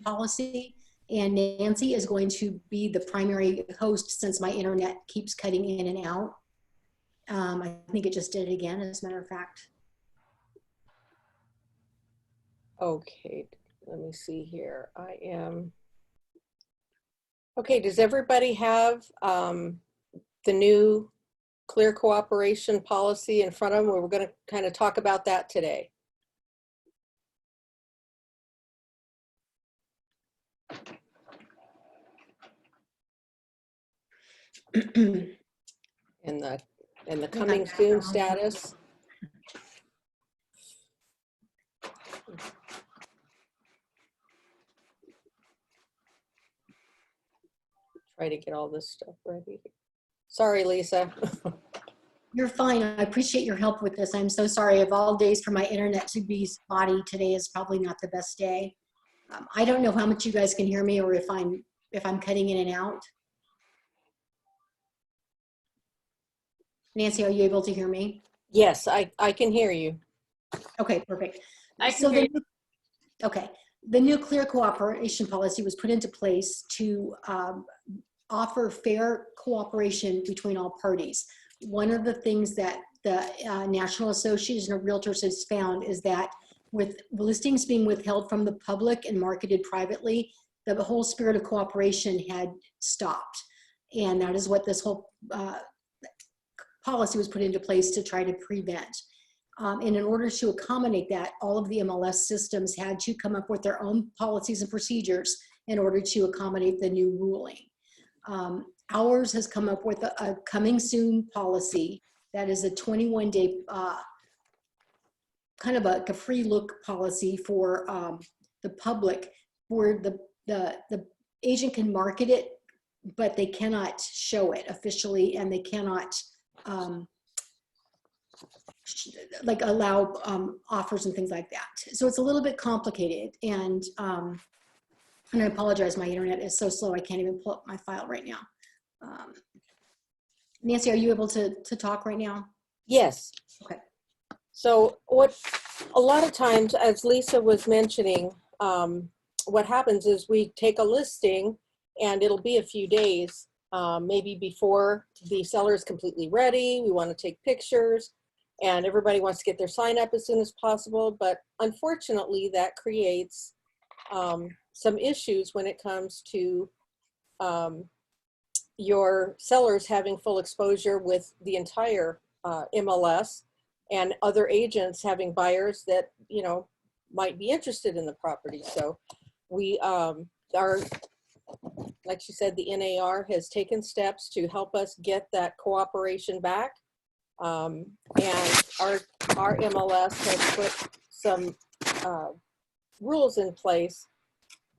policy. And Nancy is going to be the primary host since my internet keeps cutting in and out. I think it just did it again, as a matter of fact. Okay, let me see here. I am. Okay, does everybody have the new clear cooperation policy in front of them? We're going to kind of talk about that today. and the coming soon status. Try to get all this stuff ready. Sorry, Lisa. You're fine. I appreciate your help with this. I'm so sorry. Of all days for my internet to be spotty, today is probably not the best day. I don't know how much you guys can hear me, or if I'm cutting in and out. Nancy, are you able to hear me? Yes, I can hear you. Okay, perfect. I can hear you. Okay, the new clear cooperation policy was put into place to offer fair cooperation between all parties. One of the things that the National Association of Realtors has found is that with listings being withheld from the public and marketed privately, the whole spirit of cooperation had stopped. And that is what this whole policy was put into place to try to prevent. And in order to accommodate that, all of the MLS systems had to come up with their own policies and procedures in order to accommodate the new ruling. Ours has come up with a coming soon policy that is a 21-day kind of a free look policy for the public, where the agent can market it, but they cannot show it officially, and they cannot like allow offers and things like that. So it's a little bit complicated, and I apologize, my internet is so slow I can't even pull up my file right now. Nancy, are you able to talk right now? Yes. Okay. So a lot of times, as Lisa was mentioning, what happens is we take a listing and it'll be a few days, maybe before the seller is completely ready. We want to take pictures and everybody wants to get their sign up as soon as possible. But unfortunately, that creates some issues when it comes to your sellers having full exposure with the entire MLS, and other agents having buyers that, you know, might be interested in the property. So we are, like she said, the NAR has taken steps to help us get that cooperation back. And our MLS has put some rules in place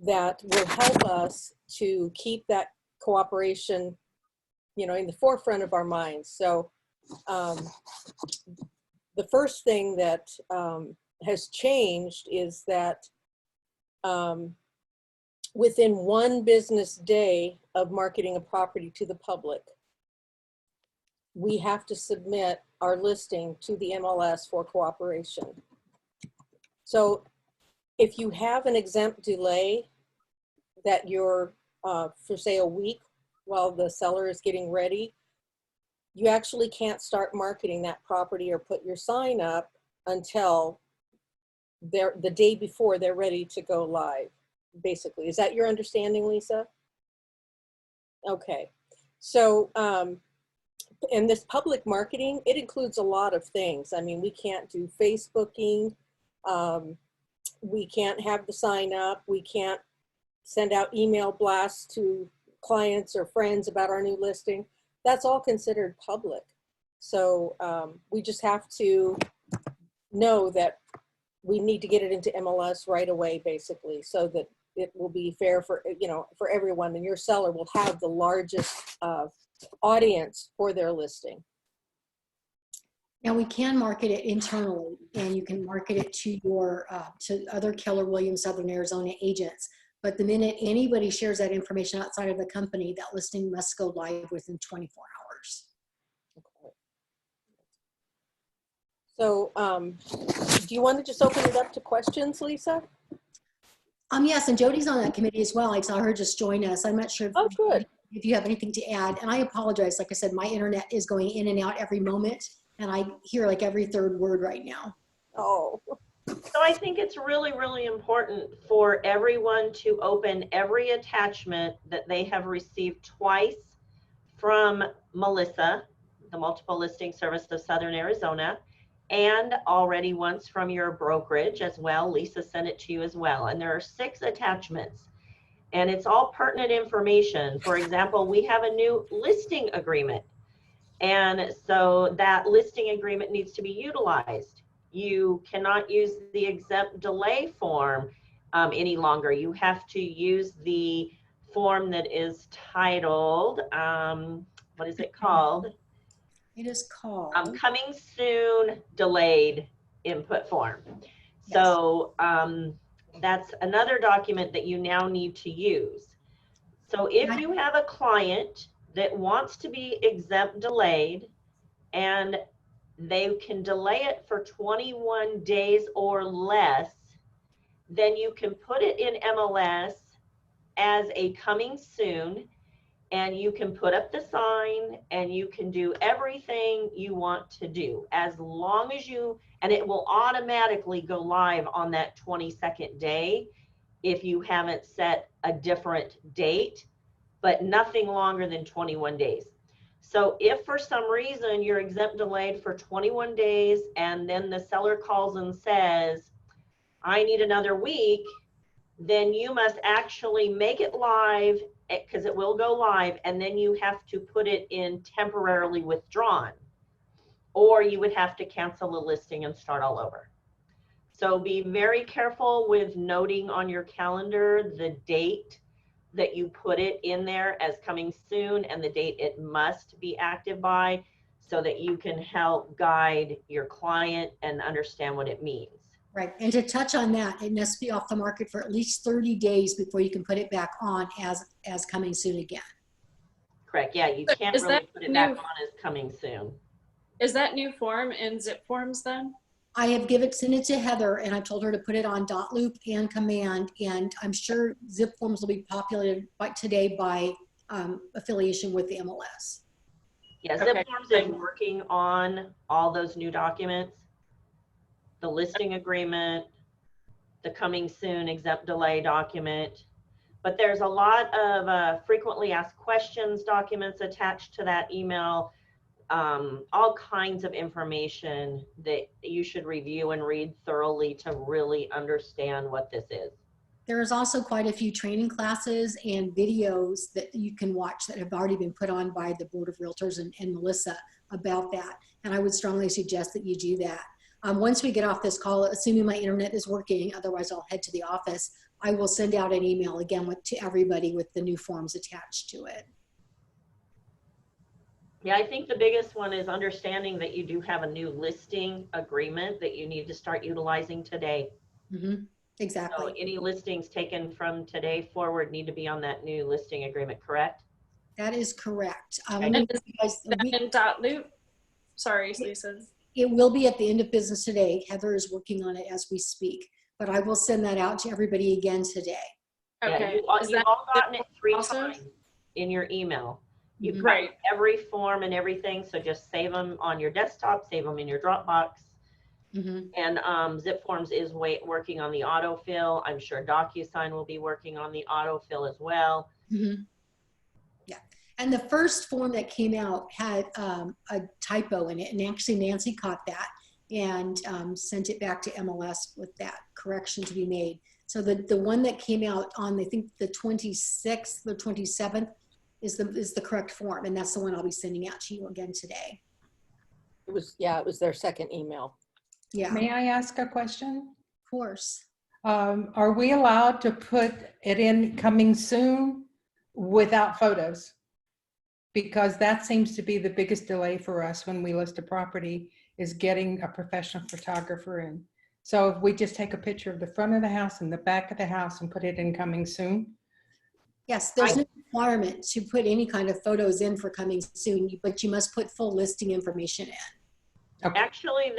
that will help us to keep that cooperation, you know, in the forefront of our minds. So the first thing that has changed is that within one business day of marketing a property to the public, we have to submit our listing to the MLS for cooperation. So if you have an exempt delay that you're for say a week while the seller is getting ready, you actually can't start marketing that property or put your sign up until the day before they're ready to go live, basically. Is that your understanding, Lisa? Okay. So, and this public marketing, it includes a lot of things. I mean, we can't do Facebooking. We can't have the sign up. We can't send out email blasts to clients or friends about our new listing. That's all considered public. So we just have to know that we need to get it into MLS right away, basically, so that it will be fair for, you know, for everyone, and your seller will have the largest audience for their listing. Now we can market it internally, and you can market it to your to other Keller Williams Southern Arizona agents. But the minute anybody shares that information outside of the company, that listing must go live within 24 hours. Okay. So do you want to just open it up to questions, Lisa? Yes, and Jody's on that committee as well. I saw her just join us. I'm not sure Oh, good. if you have anything to add. And I apologize. Like I said, my internet is going in and out every moment, and I hear like every third word right now. Oh, So I think it's really, really important for everyone to open every attachment that they have received twice from Melissa, the Multiple Listing Service of Southern Arizona, and already once from your brokerage as well. Lisa sent it to you as well. And there are 6 attachments, and it's all pertinent information. For example, we have a new listing agreement. And so that listing agreement needs to be utilized. You cannot use the exempt delay form any longer. You have to use the form that is titled, what is it called? It is called. Coming soon delayed input form. So that's another document that you now need to use. So if you have a client that wants to be exempt delayed and they can delay it for 21 days or less, then you can put it in MLS as a coming soon, and you can put up the sign and you can do everything you want to do as long as you, and it will automatically go live on that 22nd day if you haven't set a different date, but nothing longer than 21 days. So if for some reason you're exempt delayed for 21 days and then the seller calls and says, I need another week, then you must actually make it live, because it will go live, and then you have to put it in temporarily withdrawn, or you would have to cancel the listing and start all over. So be very careful with noting on your calendar the date that you put it in there as coming soon and the date it must be active by, so that you can help guide your client and understand what it means. Right. And to touch on that, it must be off the market for at least 30 days before you can put it back on as coming soon again. Correct. Yeah, you can't really put it back on as coming soon. Is that new form in Zip Forms then? I have sent it to Heather, and I told her to put it on .loop and Command, and I'm sure Zip Forms will be populated today by affiliation with the MLS. Yeah, Zip Forms is working on all those new documents, the listing agreement, the coming soon exempt delay document, but there's a lot of frequently asked questions documents attached to that email. All kinds of information that you should review and read thoroughly to really understand what this is. There is also quite a few training classes and videos that you can watch that have already been put on by the Board of Realtors and Melissa about that. And I would strongly suggest that you do that. Once we get off this call, assuming my internet is working, otherwise I'll head to the office, I will send out an email again to everybody with the new forms attached to it. Yeah, I think the biggest one is understanding that you do have a new listing agreement that you need to start utilizing today. Mm-hmm. Exactly. So any listings taken from today forward need to be on that new listing agreement, correct? That is correct. And is that in .loop? Sorry, Lisa. It will be at the end of business today. Heather is working on it as we speak, but I will send that out to everybody again today. Okay. Yeah, you've all gotten it 3 times in your email. You've got every form and everything, so just save them on your desktop, save them in your Dropbox. Mm-hmm. And Zip Forms is working on the autofill. I'm sure DocuSign will be working on the autofill as well. Mm-hmm. Yeah, and the first form that came out had a typo in it, and actually Nancy caught that and sent it back to MLS with that correction to be made. So the one that came out on, I think, the 26th or 27th is the correct form, and that's the one I'll be sending out to you again today. it was their second email. Yeah. May I ask a question? Of course. Are we allowed to put it in coming soon without photos? Because that seems to be the biggest delay for us when we list a property, is getting a professional photographer in. So if we just take a picture of the front of the house and the back of the house and put it in coming soon? Yes, there's no requirement to put any kind of photos in for coming soon, but you must put full listing information in. Okay. Actually,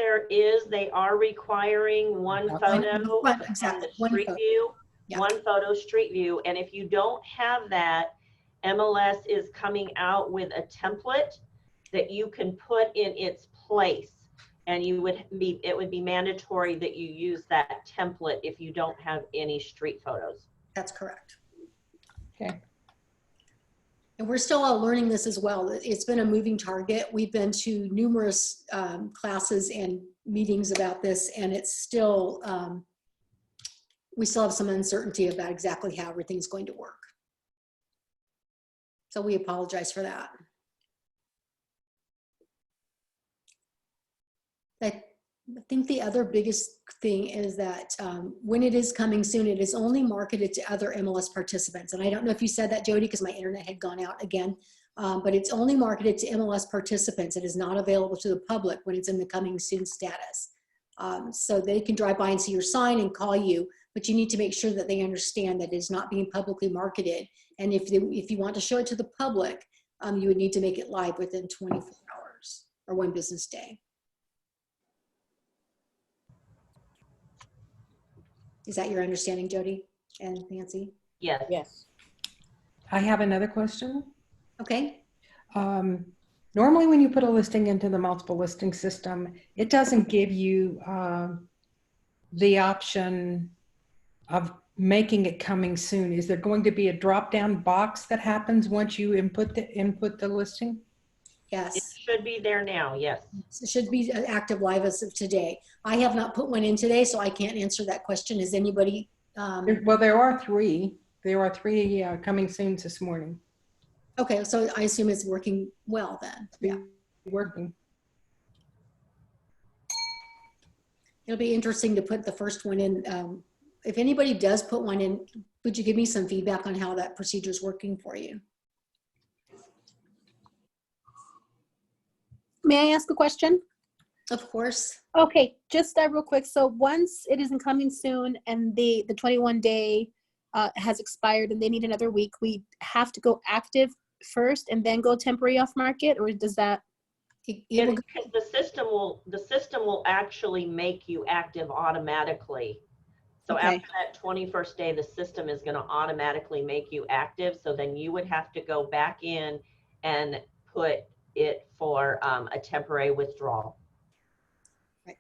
they are requiring one photo from the street view Yeah. one photo street view. And if you don't have that, MLS is coming out with a template that you can put in its place. And it would be mandatory that you use that template if you don't have any street photos. That's correct. Okay. And we're still all learning this as well. It's been a moving target. We've been to numerous classes and meetings about this, and it's still, we still have some uncertainty about exactly how everything's going to work. So we apologize for that. I think the other biggest thing is that when it is coming soon, it is only marketed to other MLS participants. And I don't know if you said that, Jody, because my internet had gone out again, but it's only marketed to MLS participants. It is not available to the public when it's in the coming soon status. So they can drive by and see your sign and call you, but you need to make sure that they understand that it is not being publicly marketed. And if you want to show it to the public, you would need to make it live within 24 hours or 1 business day. Is that your understanding, Jody and Nancy? Yes. Yes. I have another question. Okay. Normally when you put a listing into the multiple listing system, it doesn't give you the option of making it coming soon. Is there going to be a drop-down box that happens once you input the listing? It Yes. should be there now, yes. It should be active live as of today. I have not put one in today, so I can't answer that question. Is anybody? Well, there are 3. There are 3 coming soon this morning. Okay, so I assume it's working well then. Yeah. Working. It'll be interesting to put the first one in. If anybody does put one in, would you give me some feedback on how that procedure is working for you? May I ask a question? Of course. Okay, just real quick. So once it isn't coming soon and the 21-day has expired and they need another week, we have to go active first and then go temporary off market, or does that? It will go- Because the system will actually make you active automatically. So Okay. after that 21st day, the system is going to automatically make you active. So then you would have to go back in and put it for a temporary withdrawal. Right.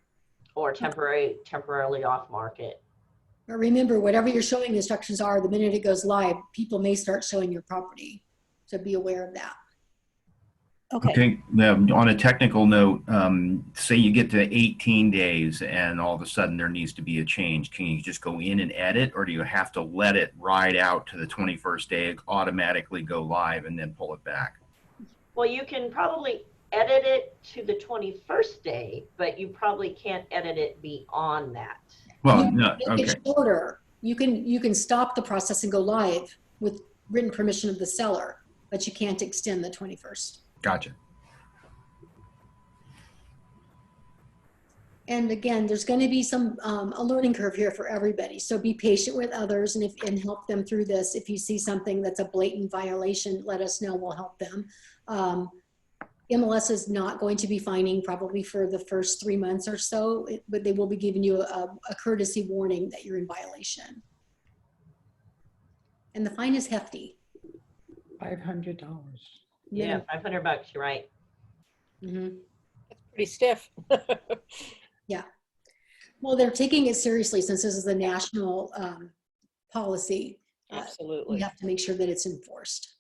Or temporarily off market. But remember, whatever your showing instructions are, the minute it goes live, people may start showing your property. So be aware of that. Okay. Okay, on a technical note, say you get to 18 days and all of a sudden there needs to be a change. Can you just go in and edit, or do you have to let it ride out to the 21st day, automatically go live and then pull it back? Well, you can probably edit it to the 21st day, but you probably can't edit it beyond that. Well, no, Make okay, it shorter. You can stop the process and go live with written permission of the seller, but you can't extend the 21st. gotcha. And again, there's going to be a learning curve here for everybody. So be patient with others and help them through this. If you see something that's a blatant violation, let us know. We'll help them. MLS is not going to be fining probably for the first 3 months or so, but they will be giving you a courtesy warning that you're in violation. And the fine is hefty. $500. Yeah, $500, you're right. Mm-hmm. Pretty stiff. Well, they're taking it seriously since this is a national policy. We Absolutely. have to make sure that it's enforced.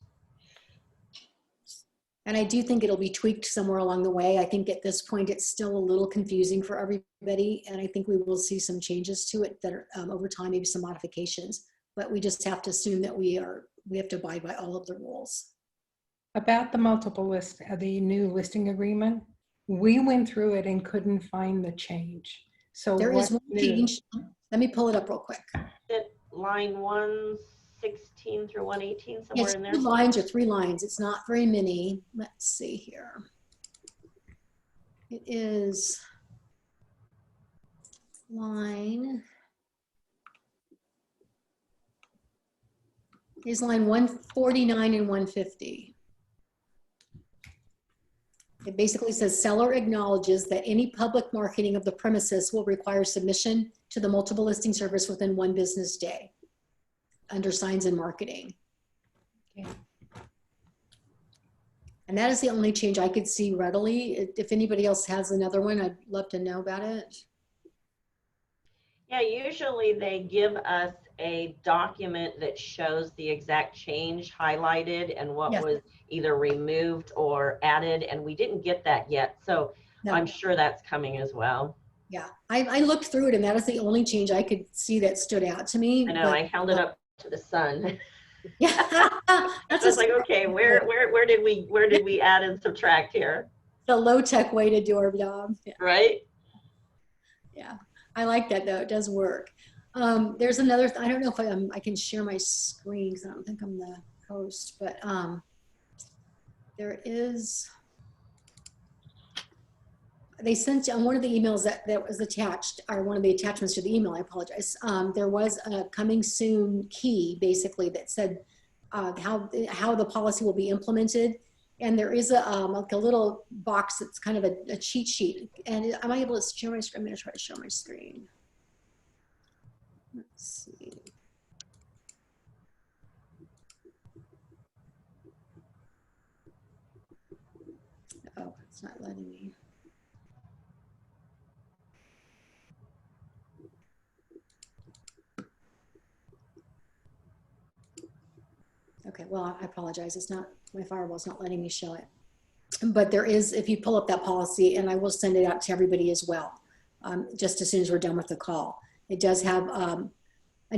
And I do think it'll be tweaked somewhere along the way. I think at this point, it's still a little confusing for everybody. And I think we will see some changes to it that are over time, maybe some modifications, but we just have to assume that we have to abide by all of the rules. About the multiple list, the new listing agreement, we went through it and couldn't find the change. So There is what one new? change. Let me pull it up real quick. It line 116 through 118, somewhere It's in there. 2 lines or 3 lines. It's not very many. Let's see here. It is line 149 and 150. It basically says seller acknowledges that any public marketing of the premises will require submission to the multiple listing service within 1 business day. under signs and marketing. Okay. And that is the only change I could see readily. If anybody else has another one, I'd love to know about it. Yeah, usually they give us a document that shows the exact change highlighted and what Yes. was either removed or added, and we didn't get that yet. So No. I'm sure that's coming as well. Yeah, I looked through it and that is the only change I could see that stood out to me. I know, but- I held it up to the sun. Yeah, I that's was like, okay, where did we add and subtract here? the low-tech way to do our job. Yeah. Right? Yeah, I like that though. It does work. There's another, I don't know if I can share my screen because I don't think I'm the host, but there is, they sent on one of the emails that was attached, or one of the attachments to the email, I apologize. There was a coming soon key basically that said how the policy will be implemented. And there is like a little box that's kind of a cheat sheet. And am I able to share my screen? I'm going to try to show my screen. Let's see. Oh, it's not letting me. Okay, well, I apologize. It's not, my firewall's not letting me show it. But there is, if you pull up that policy, and I will send it out to everybody as well, just as soon as we're done with the call. It does have an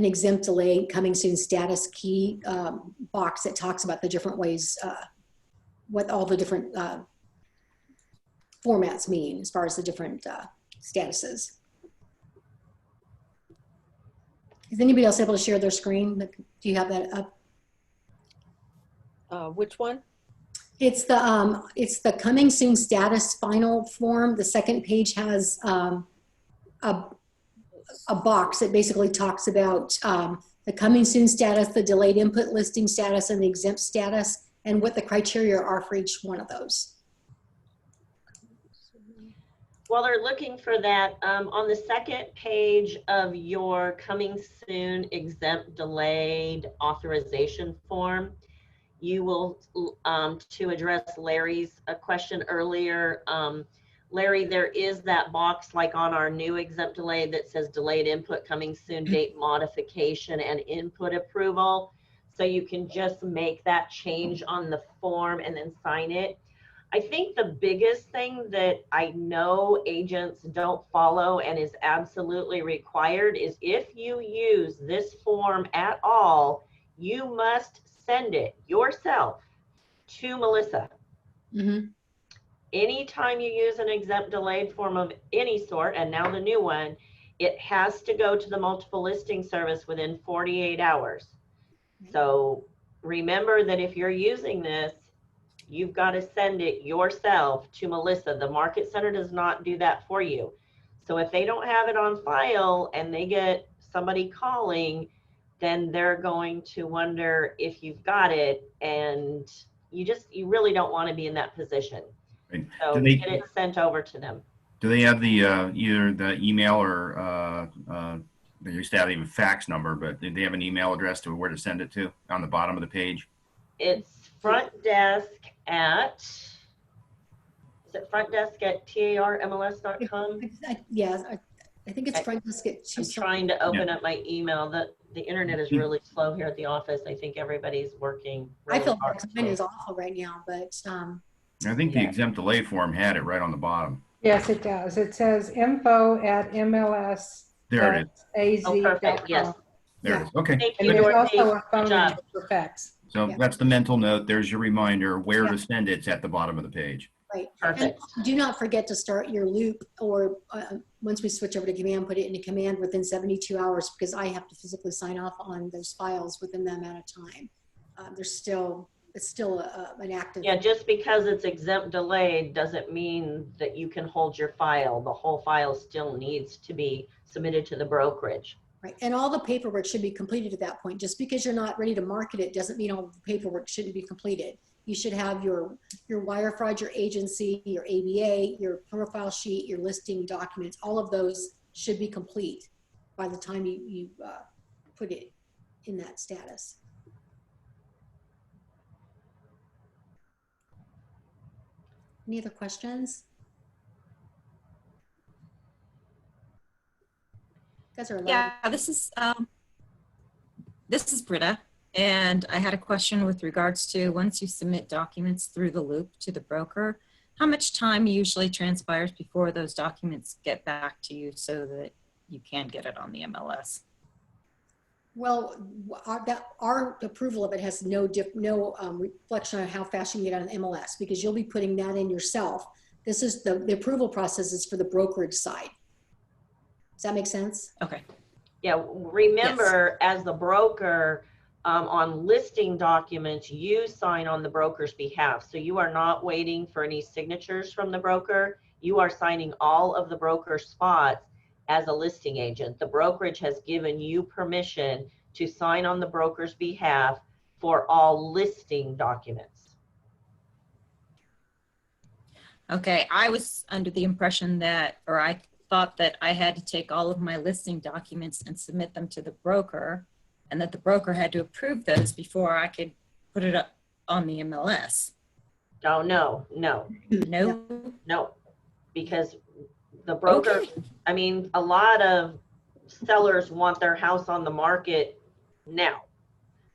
exempt delay coming soon status key box that talks about the different ways, what all the different formats mean as far as the different statuses. Is anybody else able to share their screen? Do you have that up? Which one? It's the coming soon status final form. The second page has a box that basically talks about the coming soon status, the delayed input listing status, and the exempt status, and what the criteria are for each one of those. While they're looking for that, on the second page of your coming soon exempt delayed authorization form, you will, to address Larry's question earlier, Larry, there is that box like on our new exempt delay that says delayed input coming soon, date modification and input approval. So you can just make that change on the form and then sign it. I think the biggest thing that I know agents don't follow and is absolutely required is if you use this form at all, you must send it yourself to Melissa. Mm-hmm. Anytime you use an exempt delayed form of any sort, and now the new one, it has to go to the multiple listing service within 48 hours. So remember that if you're using this, you've got to send it yourself to Melissa. The Market Center does not do that for you. So if they don't have it on file and they get somebody calling, then they're going to wonder if you've got it, and you really don't want to be in that position. Right. So Do they- get it sent over to them. Do they have the either the email or they used to have even fax number, but did they have an email address to where to send it to on the bottom of the page? It's front desk at, is it front desk at tarmls.com? Yeah, I think it's I- front desk at I'm trying to open up my email. The internet is really slow here at the office. I think everybody's working I really feel hard. like mine is awful right now, but I think the Yeah. exempt delay form had it right on the bottom. Yes, it does. It says info@mls. There it is. Oh, perfect. Yes. There it is. Okay. Thank And you, there's Dorothy. also a phone Good job. number for fax. So Yeah. that's the mental note. There's your reminder where Yeah. to send it. It's at the bottom of the page. right. Perfect. And do not forget to start your loop, or once we switch over to command, put it into command within 72 hours, because I have to physically sign off on those files within that amount of time. It's still an active. Yeah, just because it's exempt delayed doesn't mean that you can hold your file. The whole file still needs to be submitted to the brokerage. Right, and all the paperwork should be completed at that point. Just because you're not ready to market it doesn't mean all the paperwork shouldn't be completed. You should have your wire fraud, your agency, your ABA, your profile sheet, your listing documents. All of those should be complete by the time you put it in that status. Any other questions? You guys are allowed. Yeah, this is Britta, and I had a question with regards to once you submit documents through the loop to the broker, how much time usually transpires before those documents get back to you so that you can get it on the MLS? Well, our approval of it has no reflection on how fast you can get on MLS, because you'll be putting that in yourself. This is the approval process is for the brokerage side. Does that make sense? Okay. Yeah, remember, as the broker, on listing documents, you sign on the broker's behalf. So you are not waiting for any signatures from the broker. You are signing all of the broker spots as a listing agent. The brokerage has given you permission to sign on the broker's behalf for all listing documents. Okay, I was under the impression that, or I thought that I had to take all of my listing documents and submit them to the broker, and that the broker had to approve those before I could put it up on the MLS. Oh, no, because the broker, Okay. I mean, a lot of sellers want their house on the market now,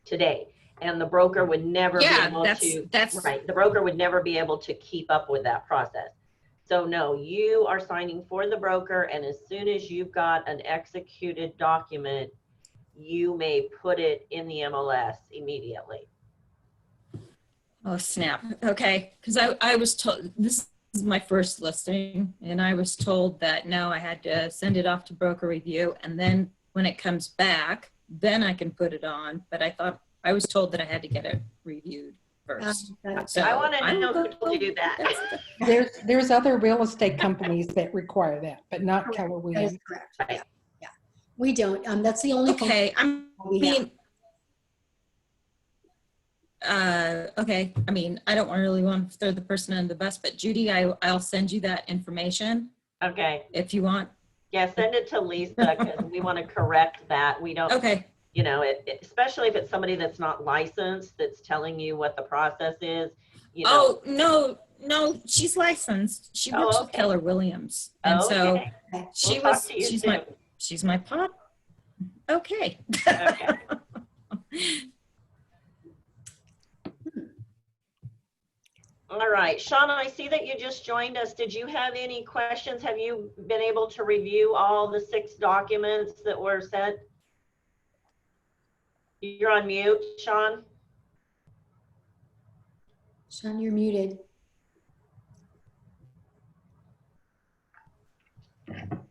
today, and the broker would never be Yeah, able to, that's right, the broker would never be able to keep up with that process. So no, you are signing for the broker, and as soon as you've got an executed document, you may put it in the MLS immediately. Oh, snap. Okay. Because I was told, this is my first listing, and I was told that no, I had to send it off to broker review, and then when it comes back, then I can put it on. But I was told that I had to get it reviewed first. So I want to I'm know who good. told you that. There's other real estate companies that require that, but not Keller That Williams. is correct. Right. Yeah. We don't. That's the only phone Okay. we have. Okay. I mean, I don't really want to throw the person under the bus, but Judy, I'll send you that information Okay, if you want. yeah, send it to Lisa, because we want to correct that. We don't, Okay. you know, especially if it's somebody that's not licensed, that's telling you what the process is, you know. Oh, no, she's licensed. She Oh, works with okay. Keller Williams. And so Okay. she We'll was, talk to you she's soon. my pot. Okay. Okay. All right, Shauna, I see that you just joined us. Did you have any questions? Have you been able to review all the 6 documents that were sent? You're on mute, Sean. Sean, you're muted.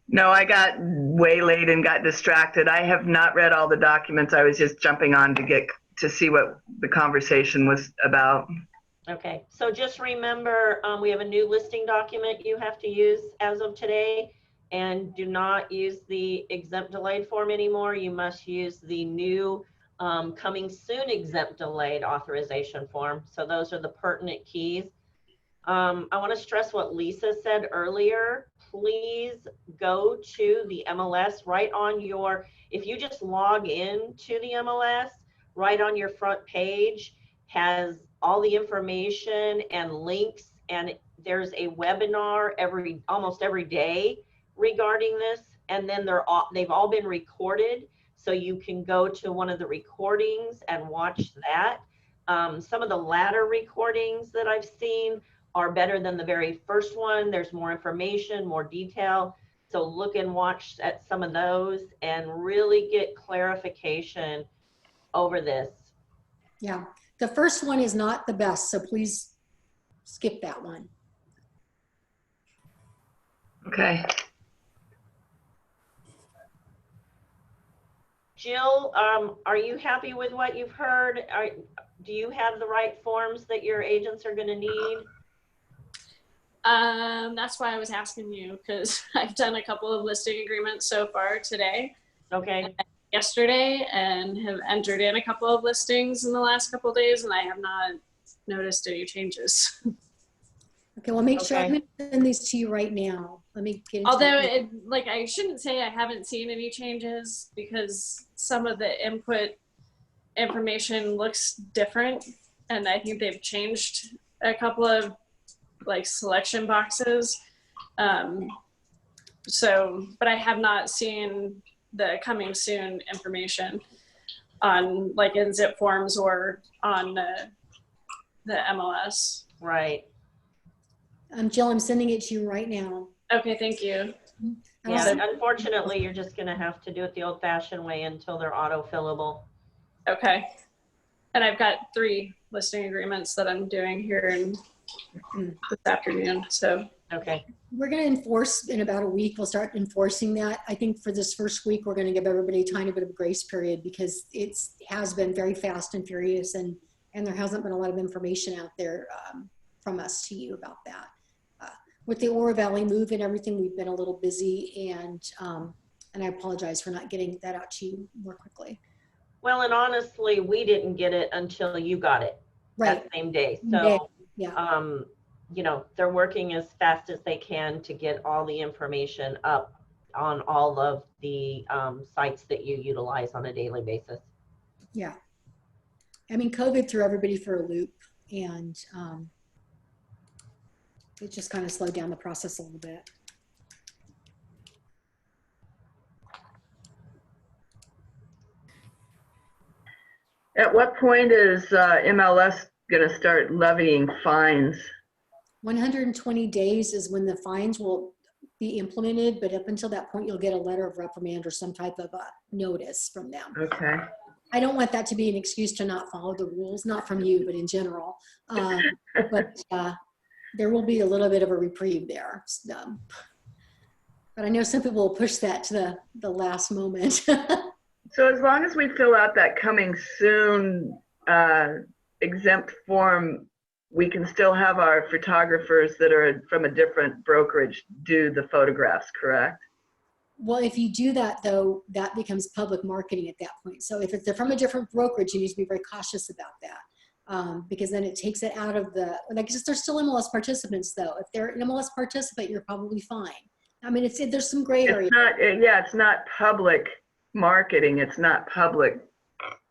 No, I got waylaid and got distracted. I have not read all the documents. I was just jumping on to see what the conversation was about. Okay, so just remember, we have a new listing document you have to use as of today, and do not use the exempt delayed form anymore. You must use the new coming soon exempt delayed authorization form. So those are the pertinent keys. I want to stress what Lisa said earlier. Please go to the MLS right on your, if you just log in to the MLS, right on your front page has all the information and links, and there's a webinar almost every day regarding this, and then they've all been recorded, so you can go to one of the recordings and watch that. Some of the latter recordings that I've seen are better than the very first one. There's more information, more detail, so look and watch at some of those and really get clarification over this. Yeah. The first one is not the best, so please skip that one. Okay. Jill, are you happy with what you've heard? Do you have the right forms that your agents are going to need? That's why I was asking you, because I've done a couple of listing agreements so far today, Okay. yesterday, and have entered in a couple of listings in the last couple of days, and I have not noticed any changes. Okay, well, make sure I'm Okay. going to send these to you right now. Let me get into Although, it. I shouldn't say I haven't seen any changes, because some of the input information looks different, and I think they've changed a couple of like selection boxes. But I have not seen the coming soon information on like in zip forms or on the MLS. Right. Jill, I'm sending it to you right now. Okay, thank you. Yeah, Also- unfortunately, you're just gonna have to do it the old-fashioned way until they're auto-fillable. Okay. And I've got 3 listing agreements that I'm doing here in this afternoon. So Okay. We're going to enforce in about a week. We'll start enforcing that. I think for this first week, we're going to give everybody a tiny bit of a grace period because it has been very fast and furious, and there hasn't been a lot of information out there from us to you about that. With the Oro Valley move and everything, we've been a little busy, and I apologize for not getting that out to you more quickly. Well, and honestly, we didn't get it until you got it Right. that same day. So, Yeah. you know, they're working as fast as they can to get all the information up on all of the sites that you utilize on a daily basis. Yeah. I mean, COVID threw everybody for a loop, and it just kind of slowed down the process a little bit. At what point is MLS going to start levying fines? 120 days is when the fines will be implemented, but up until that point, you'll get a letter of reprimand or some type of notice from them. Okay. I don't want that to be an excuse to not follow the rules, not from you, but in general. But there will be a little bit of a reprieve there. But I know some people will push that to the last moment. So as long as we fill out that coming soon exempt form, we can still have our photographers that are from a different brokerage do the photographs, correct? Well, if you do that, though, that becomes public marketing at that point. So if they're from a different brokerage, you need to be very cautious about that because then it takes it out of the, like, they're still MLS participants, though. If they're an MLS participant, you're probably fine. I mean, there's some gray area. It's not public marketing. It's not public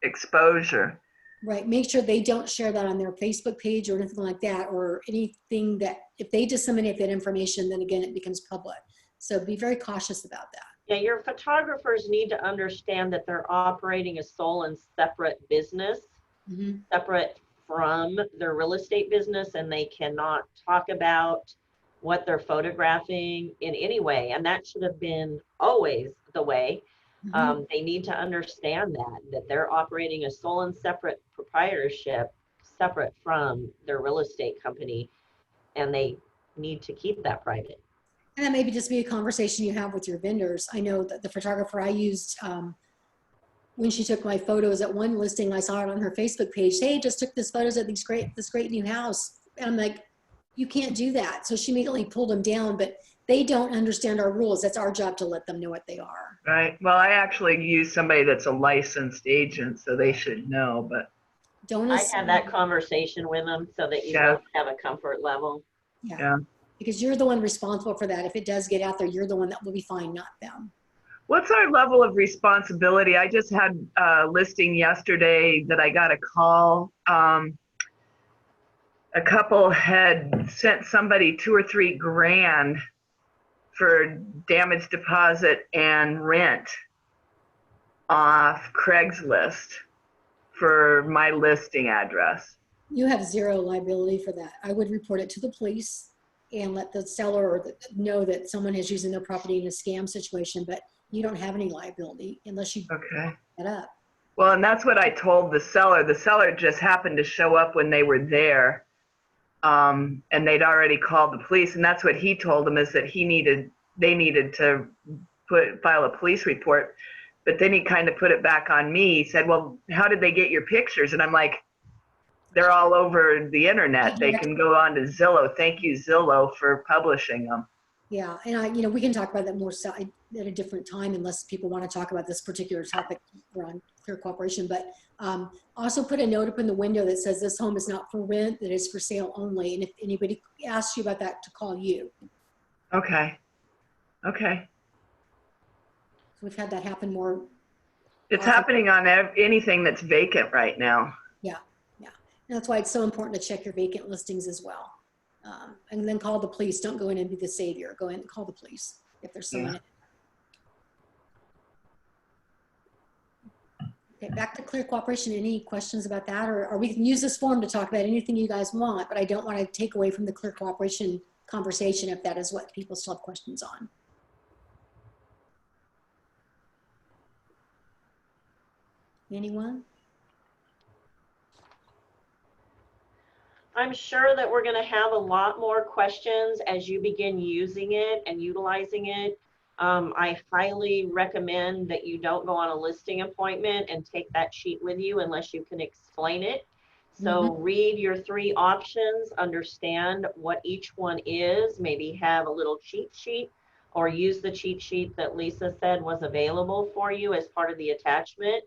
exposure. Right. Make sure they don't share that on their Facebook page or anything like that, or anything that if they disseminate that information, then again, it becomes public. So be very cautious about that. Yeah, your photographers need to understand that they're operating a sole and separate business, separate from their real estate business, and they cannot talk about what they're photographing in any way. And that should have been always the way. They need to understand that they're operating a sole and separate proprietorship, separate from their real estate company, and they need to keep that private. And that maybe just be a conversation you have with your vendors. I know that the photographer I used, when she took my photos at one listing, I saw it on her Facebook page. Hey, just took this photos of this great new house. And I'm like, you can't do that. So she immediately pulled them down, but they don't understand our rules. That's our job to let them know what they are. Right. Well, I actually use somebody that's a licensed agent, so they should know, but. Don't I had that conversation with them so that you both have a comfort level. Yeah. Because you're the one responsible for that. If it does get out there, you're the one that will be fined, not them. What's our level of responsibility? I just had a listing yesterday that I got a call. A couple had sent somebody $2 or $3 grand for damage deposit and rent off Craigslist for my listing address. You have zero liability for that. I would report it to the police and let the seller know that someone is using their property in a scam situation, but you don't have any liability unless you Okay. set up. Well, and that's what I told the seller. The seller just happened to show up when they were there, and they'd already called the police. And that's what he told them, is that they needed to file a police report. But then he kind of put it back on me. He said, well, how did they get your pictures? And I'm like, they're all over the internet. They can go on to Zillow. Thank you, Zillow, for publishing them. Yeah, and we can talk about that more at a different time, unless people want to talk about this particular topic. We're on Clear Cooperation, but also put a note up in the window that says this home is not for rent, that is for sale only. And if anybody asks you about that, to call you. Okay. Okay. So we've had that happen more It's offer. happening on anything that's vacant right now. And that's why it's so important to check your vacant listings as well. And then call the police. Don't go in and be the savior. Go in and call the police if there's someone. Okay, back to clear cooperation. Any questions about that? Or we can use this forum to talk about anything you guys want, but I don't want to take away from the clear cooperation conversation if that is what people still have questions on. Anyone? I'm sure that we're going to have a lot more questions as you begin using it and utilizing it. I highly recommend that you don't go on a listing appointment and take that sheet with you unless you can explain it. So read your 3 options, understand what each one is, maybe have a little cheat sheet or use the cheat sheet that Lisa said was available for you as part of the attachment,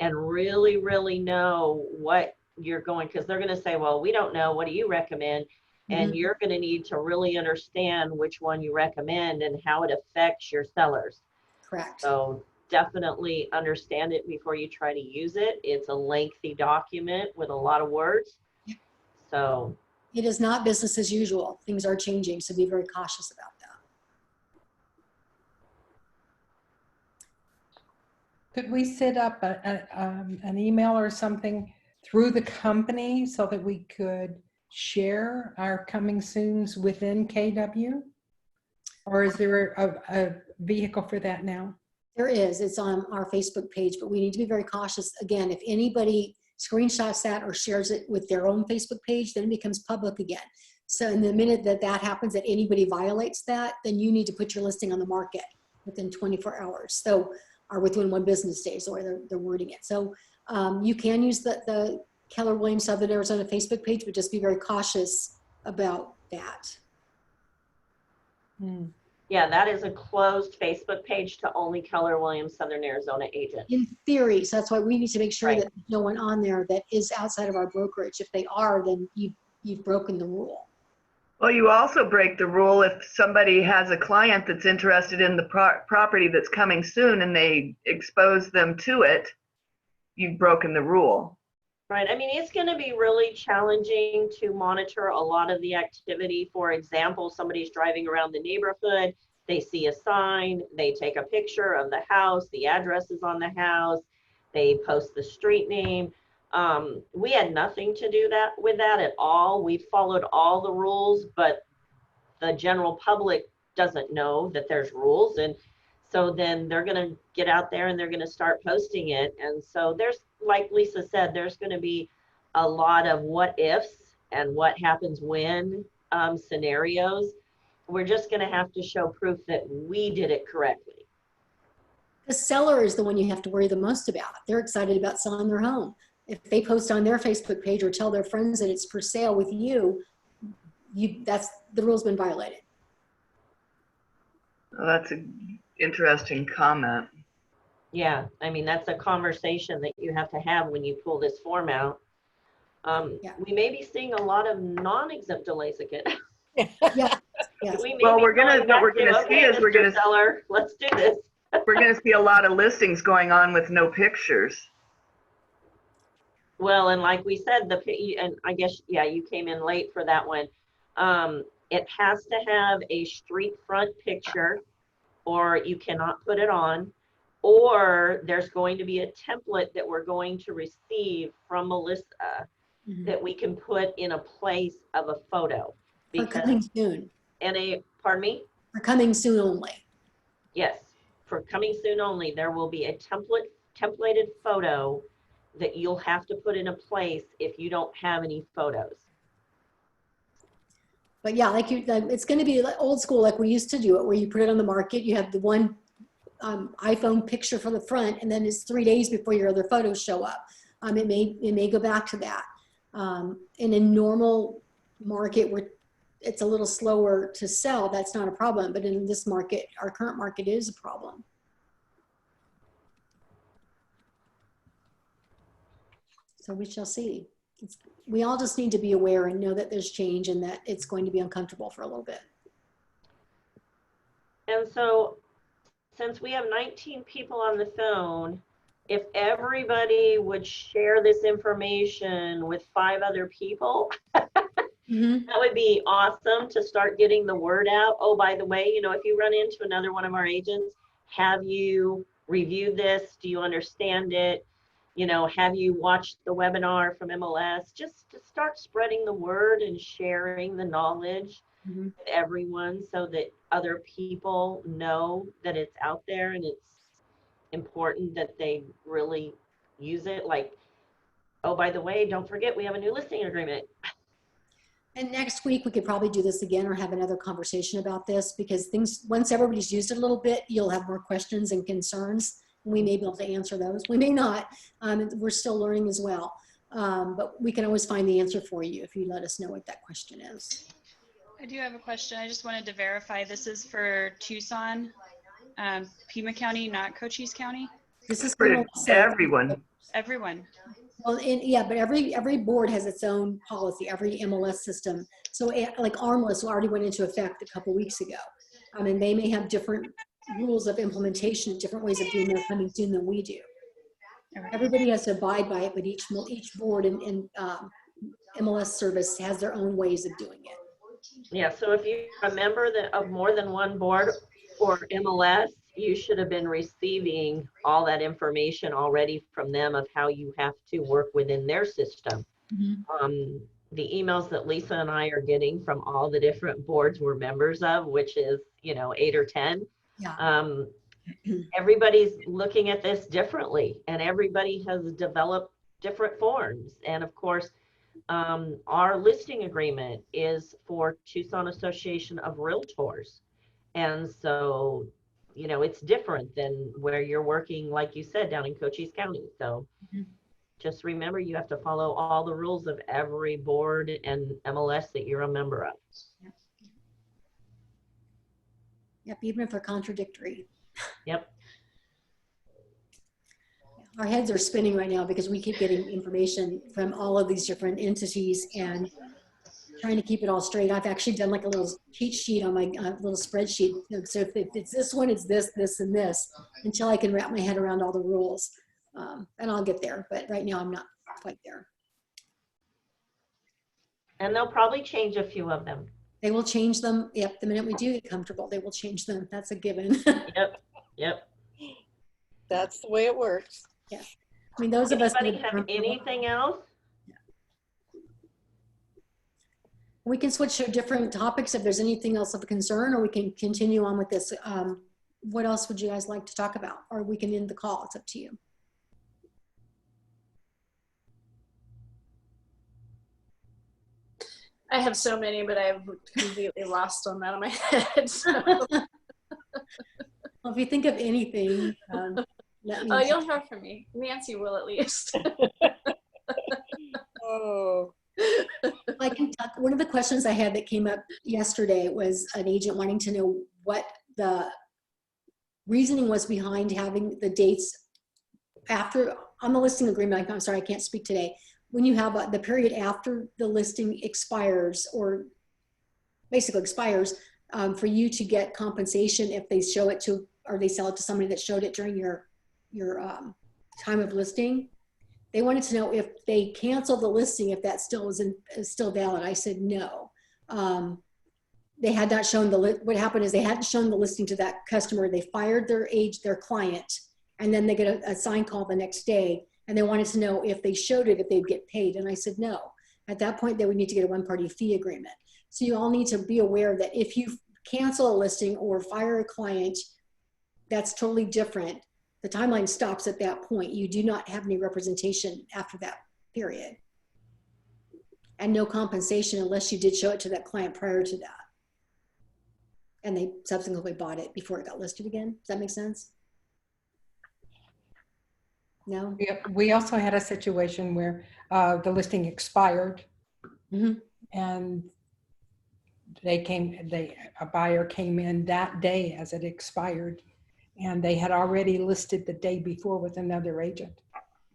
and really, really know what you're going, because they're going to say, well, we don't know, what do you recommend? And you're going to need to really understand which one you recommend and how it affects your sellers. Correct. So definitely understand it before you try to use it. It's a lengthy document with a lot of words. So It is not business as usual. Things are changing, so be very cautious about that. Could we set up an email or something through the company so that we could share our coming soons within KW? Or is there a vehicle for that now? There is. It's on our Facebook page, but we need to be very cautious. Again, if anybody screenshots that or shares it with their own Facebook page, then it becomes public again. So in the minute that that happens, that anybody violates that, then you need to put your listing on the market within 24 hours. So, or within 1 business day, is the way they're wording it. So you can use the Keller Williams Southern Arizona Facebook page, but just be very cautious about that. yeah, that is a closed Facebook page to only Keller Williams Southern Arizona agents. In theory, so that's why we need to make sure Right. that there's no one on there that is outside of our brokerage. If they are, then you've broken the rule. Well, you also break the rule if somebody has a client that's interested in the property that's coming soon and they expose them to it, you've broken the rule. Right. I mean, it's going to be really challenging to monitor a lot of the activity. For example, somebody's driving around the neighborhood, they see a sign, they take a picture of the house, the address is on the house, they post the street name. We had nothing to do with that at all. We followed all the rules, but the general public doesn't know that there's rules. And so then they're going to get out there and they're going to start posting it. And so there's, like Lisa said, there's going to be a lot of what ifs and what happens when scenarios. We're just going to have to show proof that we did it correctly. The seller is the one you have to worry the most about. They're excited about selling their home. If they post on their Facebook page or tell their friends that it's for sale with you, that's the rule's been violated. Well, that's an interesting comment. Yeah, I mean, that's a conversation that you have to have when you pull this form out. We may be seeing a lot of non-exempt delays again. Yeah. Yes. Well, what we're gonna see is seller, let's do this. We're gonna see a lot of listings going on with no pictures. Well, and like we said, and I guess, yeah, you came in late for that one. It has to have a street front picture, or you cannot put it on, or there's going to be a template that we're going to receive from Melissa that we can put in a place of a photo. For coming soon. Pardon me? For coming soon only. Yes, for coming soon only, there will be a templated photo that you'll have to put in a place if you don't have any photos. But yeah, it's going to be like old school, like we used to do it, where you put it on the market, you have the one iPhone picture for the front, and then it's 3 days before your other photos show up. It may go back to that. In a normal market where it's a little slower to sell, that's not a problem. But in this market, our current market is a problem. So we shall see. We all just need to be aware and know that there's change and that it's going to be uncomfortable for a little bit. And so since we have 19 people on the phone, if everybody would share this information with 5 other people, Mhm. that would be awesome to start getting the word out. Oh, by the way, if you run into another one of our agents, have you reviewed this? Do you understand it? Have you watched the webinar from MLS? Just to start spreading the word and sharing the knowledge Mhm. with everyone so that other people know that it's out there and it's important that they really use it. Like, oh, by the way, don't forget we have a new listing agreement. And next week, we could probably do this again or have another conversation about this, because once everybody's used it a little bit, you'll have more questions and concerns. We may be able to answer those. We may not. We're still learning as well. But we can always find the answer for you if you let us know what that question is. I do have a question. I just wanted to verify this is for Tucson, Pima County, not Cochise County. This is For everyone. Everyone. Well, yeah, but every board has its own policy, every MLS system. So like Armless already went into effect a couple weeks ago. And they may have different rules of implementation, different ways of doing their coming soon than we do. Everybody has to abide by it, but each board and MLS service has their own ways of doing it. Yeah, so if you're a member of more than one board or MLS, you should have been receiving all that information already from them of how you have to work within their system. The emails that Lisa and I are getting from all the different boards we're members of, which is, 8 or 10. Yeah. Everybody's looking at this differently, and everybody has developed different forms. And of course, our listing agreement is for Tucson Association of Realtors. And so, it's different than where you're working, like you said, down in Cochise County. So just remember, you have to follow all the rules of every board and MLS that you're a member of. Yep, even if they're contradictory. Yep. Our heads are spinning right now because we keep getting information from all of these different entities and trying to keep it all straight. I've actually done like a little cheat sheet on my little spreadsheet. So if it's this one, it's this, this, and this, until I can wrap my head around all the rules. And I'll get there, but right now I'm not quite there. And they'll probably change a few of them. They will change them. Yep, the minute we do get comfortable, they will change them. That's a given. Yep. That's the way it works. Yeah. I mean, those of us. Anybody have anything else? We can switch to different topics if there's anything else of a concern, or we can continue on with this. What else would you guys like to talk about? Or we can end the call. It's up to you. I have so many, but I've completely lost them out of my head. So. Well, if you think of anything, let me. You'll hear from me. Nancy will at least. Oh. I can talk. One of the questions I had that came up yesterday was an agent wanting to know what the reasoning was behind having the dates after on the listing agreement. I'm sorry, I can't speak today. When you have the period after the listing expires, or basically expires, for you to get compensation if they show it to, or they sell it to somebody that showed it during your time of listing. They wanted to know if they canceled the listing, if that still is still valid. I said no. They had not shown what happened is they hadn't shown the listing to that customer. They fired their client, and then they get a sign call the next day, and they wanted to know if they showed it, if they'd get paid. And I said no. At that point, they would need to get a one-party fee agreement. So you all need to be aware that if you cancel a listing or fire a client, that's totally different. The timeline stops at that point. You do not have any representation after that period. And no compensation unless you did show it to that client prior to that. And they subsequently bought it before it got listed again. Does that make sense? No? We also had a situation where the listing expired, and a buyer came in that day as it expired, and they had already listed the day before with another agent.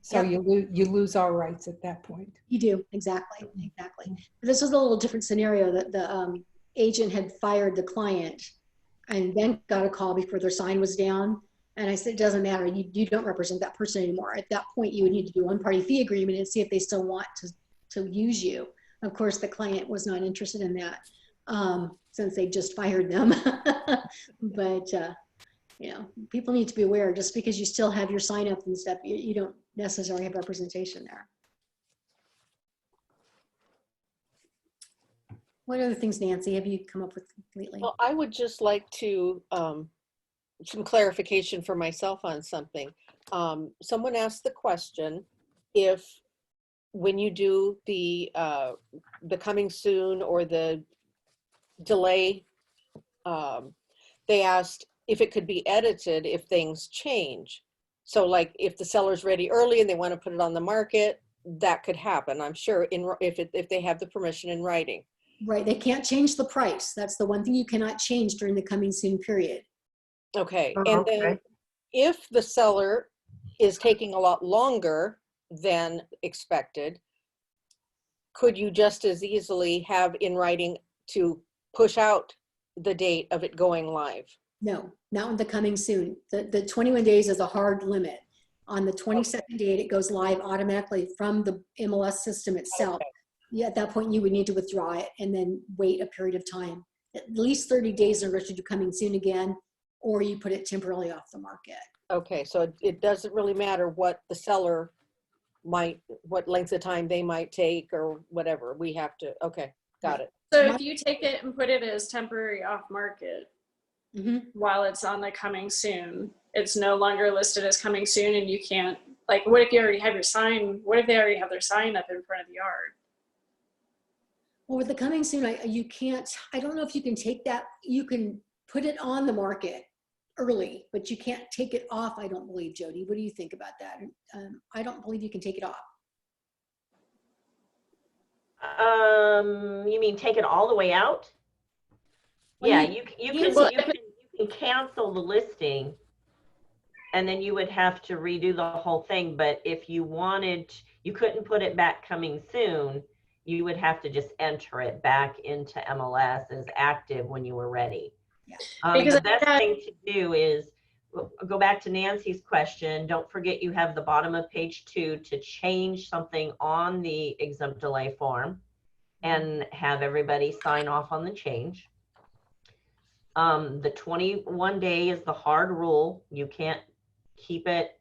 So you lose all rights at that point. You do, exactly. But this was a little different scenario that the agent had fired the client and then got a call before their sign was down. And I said, it doesn't matter. You don't represent that person anymore. At that point, you would need to do one party fee agreement and see if they still want to use you. Of course, the client was not interested in that since they just fired them. But, you know, people need to be aware, just because you still have your sign up and stuff, you don't necessarily have representation there. What other things, Nancy, have you come up with lately? Well, I would just like to, some clarification for myself on something. Someone asked the question, if when you do the coming soon or the delay, they asked if it could be edited if things change. So like if the seller's ready early and they want to put it on the market, that could happen, I'm sure, if they have the permission in writing. Right, they can't change the price. That's the one thing you cannot change during the coming soon period. Okay, Oh, and okay. then if the seller is taking a lot longer than expected, could you just as easily have in writing to push out the date of it going live? No, not with the coming soon. The 21 days is a hard limit. On the 22nd date, it goes live automatically from the MLS system itself. Okay. Yeah, at that point, you would need to withdraw it and then wait a period of time. At least 30 days in order to do coming soon again, or you put it temporarily off the market. Okay, so it doesn't really matter what the seller might, what length of time they might take or whatever. We have to, okay, got it. So if you take it and put it as temporary off market while it's on the coming soon, it's no longer listed as coming soon, and you can't, like, what if you already have your sign, what if they already have their sign up in front of the yard? Well, with the coming soon, you can't, I don't know if you can take that, you can put it on the market early, but you can't take it off, I don't believe, Jody. What do you think about that? I don't believe you can take it off. You mean take it all the way out? Well, Yeah, you- you can cancel the listing, and then you would have to redo the whole thing. But if you wanted, you couldn't put it back coming soon. You would have to just enter it back into MLS as active when you were ready. Yeah. Because The best thing to do is go back to Nancy's question. Don't forget you have the bottom of page 2 to change something on the exempt delay form and have everybody sign off on the change. The 21 day is the hard rule. You can't keep it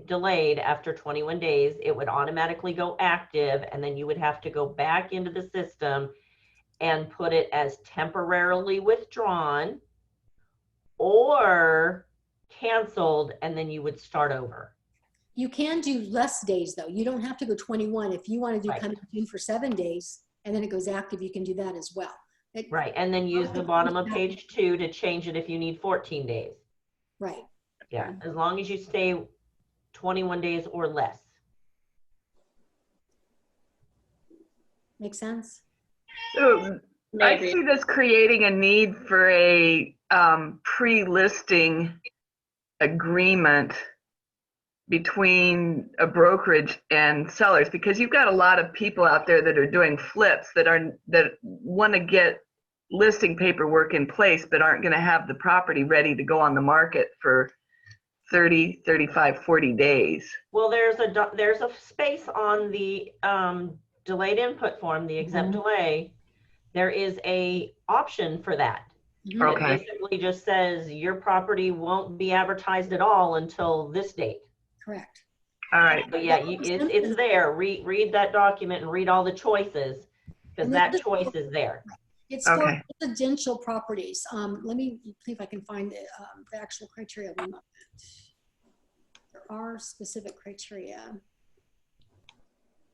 delayed after 21 days. It would automatically go active, and then you would have to go back into the system and put it as temporarily withdrawn or canceled, and then you would start over. You can do less days though. You don't have to go 21. If you want to do Right. coming soon for 7 days and then it goes active, you can do that as well. Right, and then use the bottom of page 2 to change it if you need 14 days. Right. Yeah, as long as you stay 21 days or less. Make sense? So I Maybe. see this creating a need for a pre-listing agreement between a brokerage and sellers, because you've got a lot of people out there that are doing flips that want to get listing paperwork in place but aren't going to have the property ready to go on the market for 30, 35, 40 days. Well, there's a space on the delayed input form, the exempt delay. There is a option for that. Okay. It basically just says your property won't be advertised at all until this date. Correct. All right. But yeah, it's there. Read that document and read all the choices, because that choice is there. It's for Okay. residential properties. Let me see if I can find the actual criteria. One moment. There are specific criteria.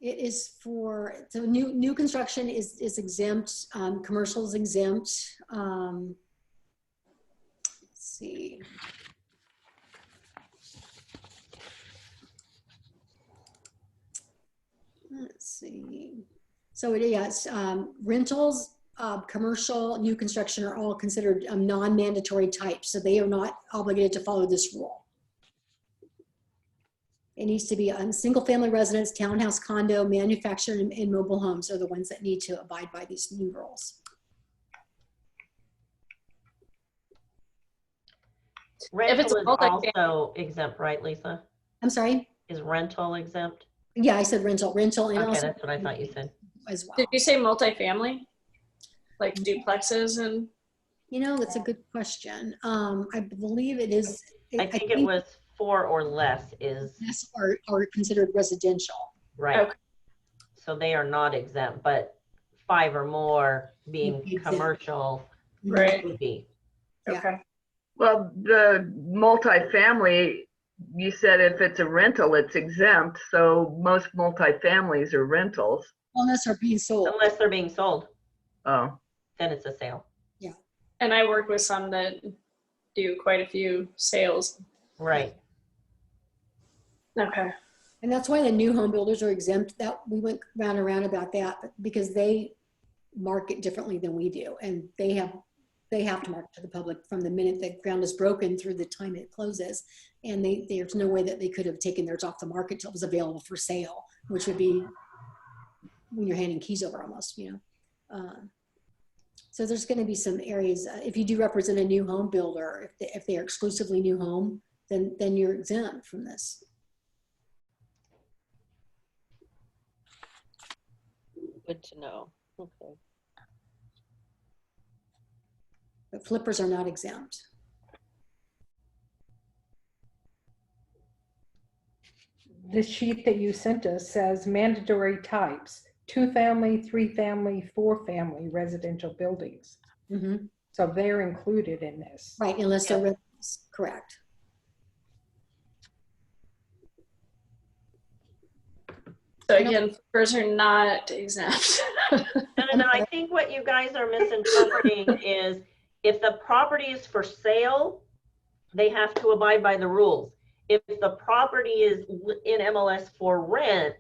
It is for, so new construction is exempt, commercial is exempt. Let's see. Let's see. So it is rentals, commercial, new construction are all considered non-mandatory types. So they are not obligated to follow this rule. It needs to be a single family residence, townhouse, condo, manufactured and mobile homes are the ones that need to abide by these new rules. Rental it's a is multi-family- also exempt, right, Lisa? I'm sorry? Is rental exempt? Yeah, I said rental, and Okay, also that's what I thought you said. as well. Did you say multifamily? Like duplexes and, You know, that's a good question. I believe it is. I think it was 4 or less is Yes, are considered residential. right. Okay. So they are not exempt, but 5 or more being Would be exempt. commercial right, would be. Yeah. okay. Well, the multifamily, you said if it's a rental, it's exempt. So most multifamilies are rentals. Unless are being sold. Unless they're being sold, Oh, then it's a sale. And I work with some that do quite a few sales. Right. Okay. And that's why the new home builders are exempt. That we went round and round about that because they market differently than we do. And they have to market to the public from the minute the ground is broken through the time it closes. And there's no way that they could have taken theirs off the market till it was available for sale, which would be when you're handing keys over almost, you know. So there's going to be some areas, if you do represent a new home builder, if they are exclusively new home, then you're exempt from this. Good to know. Okay. But flippers are not exempt. The sheet that you sent us says mandatory types, 2-family, 3-family, 4-family residential buildings. Mm-hmm. So they're included in this. Right, unless they're residents, correct. So again, flippers are not exempt. No, I think what you guys are misinterpreting is if the property is for sale, they have to abide by the rules. If the property is in MLS for rent,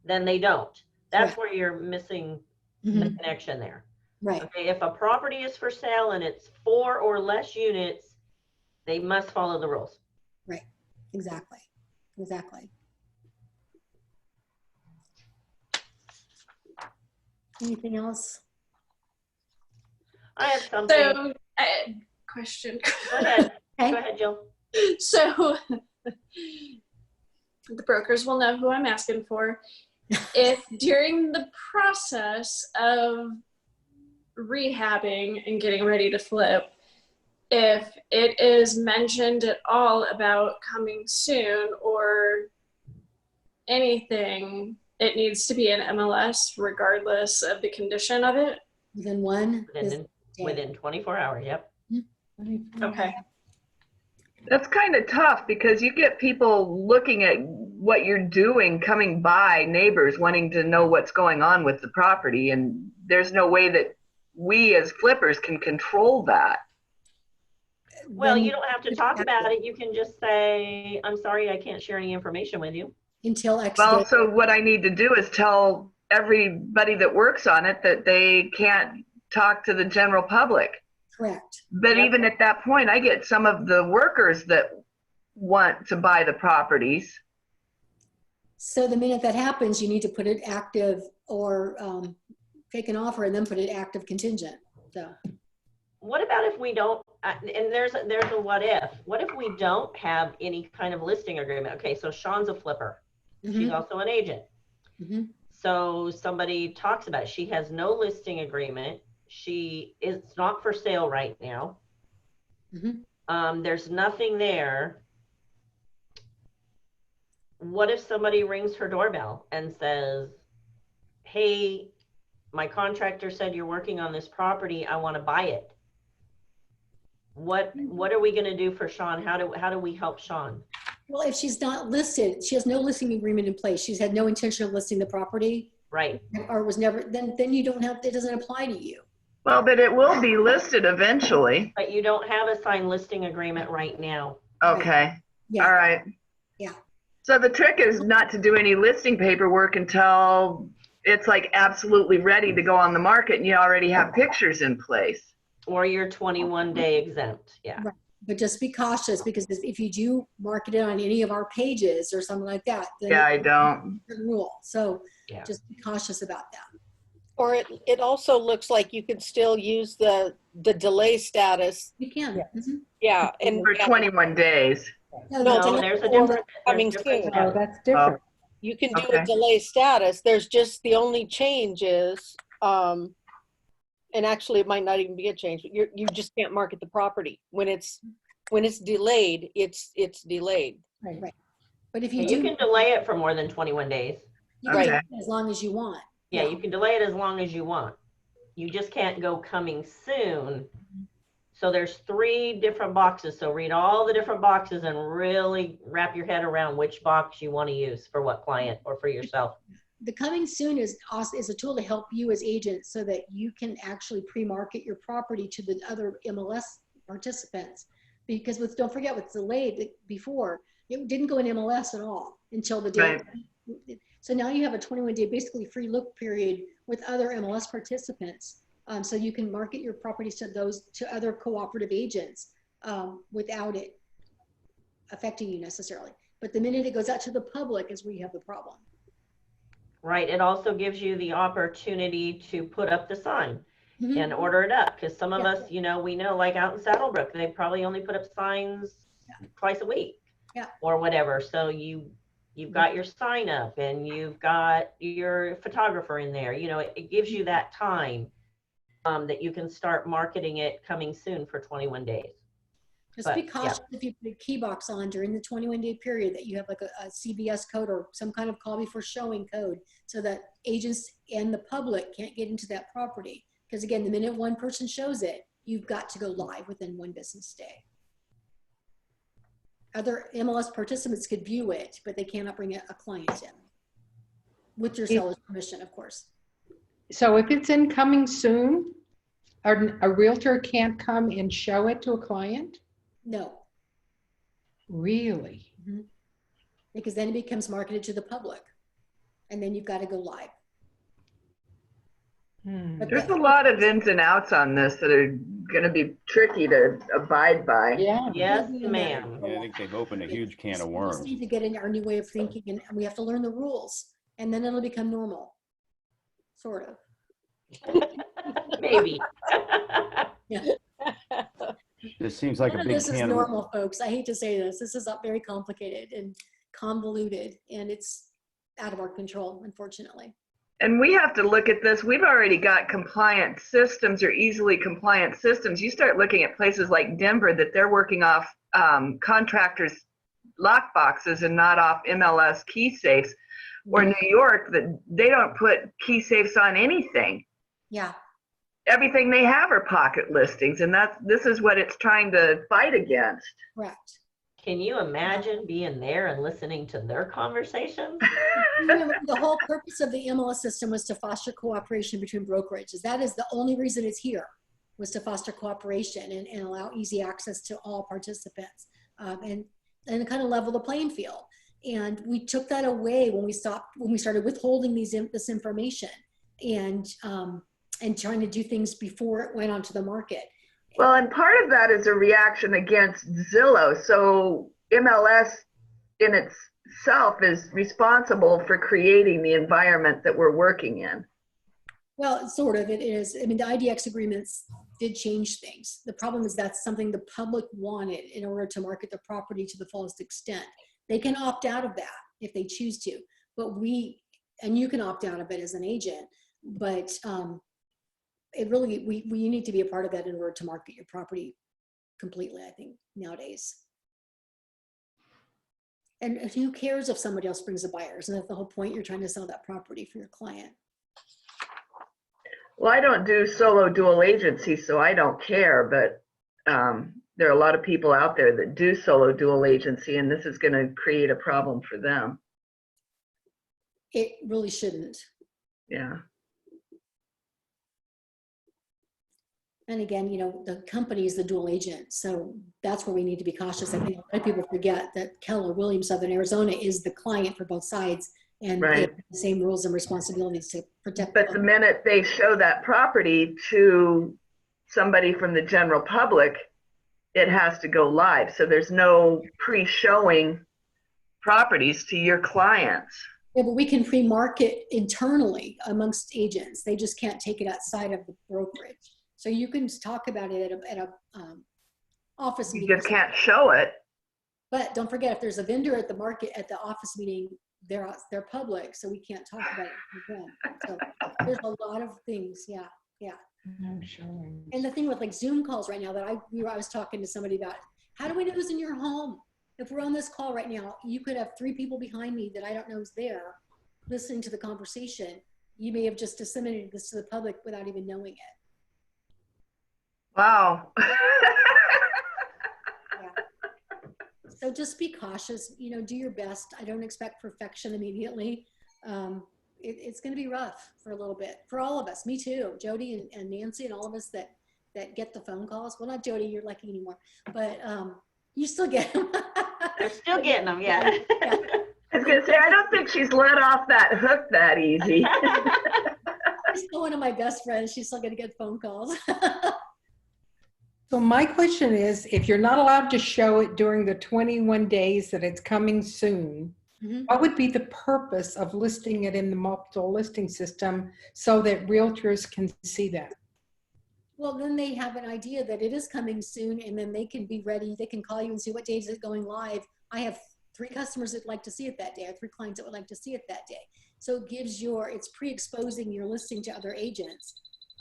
then they don't. That's where you're missing the connection there. Right, Okay, if a property is for sale and it's 4 or less units, they must follow the rules. right, exactly, exactly. Anything else? I have something. So, question. Go ahead. Okay. Go ahead, Jill. So the brokers will know who I'm asking for. If during the process of rehabbing and getting ready to flip, if it is mentioned at all about coming soon or anything, it needs to be an MLS regardless of the condition of it. Within one business day. Within 24 hours, yep. Okay. that's kind of tough because you get people looking at what you're doing, coming by, neighbors wanting to know what's going on with the property. And there's no way that we as flippers can control that. Well, Then you don't have to talk about it. You can just say, I'm sorry, I can't share any information with you. until X Well, day. so what I need to do is tell everybody that works on it that they can't talk to the general public. Correct. But Yep. even at that point, I get some of the workers that want to buy the properties. So the minute that happens, you need to put it active or take an offer and then put it active contingent. So What about if we don't, and there's a what if. What if we don't have any kind of listing agreement? Okay, so Sean's a flipper. She's also an agent. Mhm. So somebody talks about it. She has no listing agreement. It's not for sale right now. There's nothing there. What if somebody rings her doorbell and says, hey, my contractor said you're working on this property. I want to buy it. What are we going to do for Sean? How do we help Sean? Well, if she's not listed, she has no listing agreement in place. She's had no intention of listing the property Right. or was never, then you don't have, it doesn't apply to you. Well, but it will be listed eventually. But you don't have a signed listing agreement right now. Okay. Yeah. All right. Yeah. So the trick is not to do any listing paperwork until it's like absolutely ready to go on the market and you already have pictures in place. Or you're 21-day exempt. Yeah. Right. But just be cautious because if you do market it on any of our pages or something like that, then Yeah, I don't. it's a rule. So Yeah. just be cautious about that. Or it also looks like you could still use the delay status. You can. Yeah. Mhm. Yeah, and For 21 days. No, No, no, No, there's a or difference. coming There's different soon. Oh, steps. that's different. you can do Okay. a delay status. There's just the only change is, and actually it might not even be a change, but you just can't market the property. When it's delayed, it's delayed. Right. but if you You do, can delay it for more than 21 days. you can Okay. do it as long as you want. Yeah, you can delay it as long as you want. You just can't go coming soon. So there's 3 different boxes. So read all the different boxes and really wrap your head around which box you want to use for what client or for yourself. The coming soon is a tool to help you as agents so that you can actually pre-market your property to the other MLS participants. Because don't forget what's delayed before, it didn't go in MLS at all until the day. Right. So now you have a 21-day basically free look period with other MLS participants. So you can market your properties to other cooperative agents without it affecting you necessarily. But the minute it goes out to the public is where you have the problem. Right. It also gives you the opportunity to put up the sign Mhm. and order it up. Because some of Yeah. us, we know like out in Saddlebrook, they probably only put up signs twice a week. Yeah. Or whatever. So you've got your sign up and you've got your photographer in there. It gives you that time that you can start marketing it coming soon for 21 days. Just be But, yeah. cautious if you put a key box on during the 21-day period that you have like a CBS code or some kind of call before showing code so that agents and the public can't get into that property. Because again, the minute one person shows it, you've got to go live within 1 business day. Other MLS participants could view it, but they cannot bring a client in with your seller's permission, of course. So if it's in coming soon, a realtor can't come and show it to a client? No, Really? because then it becomes marketed to the public and then you've got to go live. But There's a lot of ins and outs on this that are going to be tricky to abide by. Yeah. Yes, ma'am. Yeah, I think they've opened a huge can of We just worms. need to get in our new way of thinking and we have to learn the rules and then it'll become normal. Sort of. Maybe. Yeah. This seems like None a of big this is can of, normal, folks. I hate to say this. This is very complicated and convoluted and it's out of our control, unfortunately. And we have to look at this. We've already got compliant systems or easily compliant systems. You start looking at places like Denver that they're working off contractors' lock boxes and not off MLS key safes. Or New York, that they don't put key safes on anything. Yeah. Everything they have are pocket listings, and this is what it's trying to fight against. Correct. Can you imagine being there and listening to their conversations? Remember, the whole purpose of the MLS system was to foster cooperation between brokerages. That is the only reason it's here, was to foster cooperation and allow easy access to all participants and kind of level the playing field. And we took that away when we started withholding this information and trying to do things before it went onto the market. Well, and part of that is a reaction against Zillow. So MLS in itself is responsible for creating the environment that we're working in. Well, sort of, it is. I mean, the IDX agreements did change things. The problem is that's something the public wanted in order to market the property to the fullest extent. They can opt out of that if they choose to, but and you can opt out of it as an agent, but it really, we need to be a part of that in order to market your property completely, I think, nowadays. And who cares if somebody else brings a buyer? Isn't that the whole point? You're trying to sell that property for your client. Well, I don't do solo dual agency, so I don't care, but there are a lot of people out there that do solo dual agency, and this is going to create a problem for them. It really shouldn't. Yeah. And again, the company is the dual agent. So that's where we need to be cautious. I think a lot of people forget that Keller Williams Southern Arizona is the client for both sides. And they have the same rules and responsibilities to protect. But the minute they show that property to somebody from the general public, it has to go live. So there's no pre-showing properties to your clients. Yeah, but we can pre-market internally amongst agents. They just can't take it outside of the brokerage. So you can talk about it at a office You meeting. just can't show it. But don't forget, if there's a vendor at the office meeting, they're public, so we can't talk about it with them. So there's a lot of things, yeah. I'm sure. And the thing with like Zoom calls right now that I was talking to somebody about, how do we know who's in your home? If we're on this call right now, you could have 3 people behind me that I don't know is there listening to the conversation. You may have just disseminated this to the public without even knowing it. Wow. So just be cautious, do your best. I don't expect perfection immediately. It's going to be rough for a little bit for all of us. Me too, Jody and Nancy and all of us that get the phone calls. Well, not Jody, you're lucky anymore, but you still get them. They're still getting them, yeah. I was gonna say, I don't think she's let off that hook that easy. She's still one of my best friends. She's still going to get phone calls. So my question is, if you're not allowed to show it during the 21 days that it's coming soon, what would be the purpose of listing it in the multiple listing system so that realtors can see that? Well, then they have an idea that it is coming soon, and then they can be ready. They can call you and see what day is it going live. I have 3 customers that like to see it that day. I have 3 clients that would like to see it that day. So it gives it's pre-exposing your listing to other agents.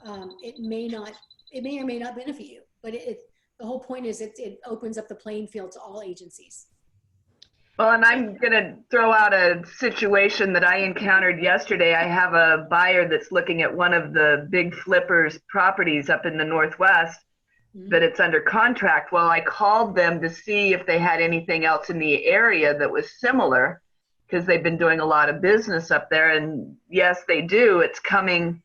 It may or may not benefit you, but the whole point is it opens up the playing field to all agencies. Well, and I'm going to throw out a situation that I encountered yesterday. I have a buyer that's looking at one of the big flippers properties up in the Northwest, but it's under contract. Well, I called them to see if they had anything else in the area that was similar, because they've been doing a lot of business up there. And yes, they do. It's coming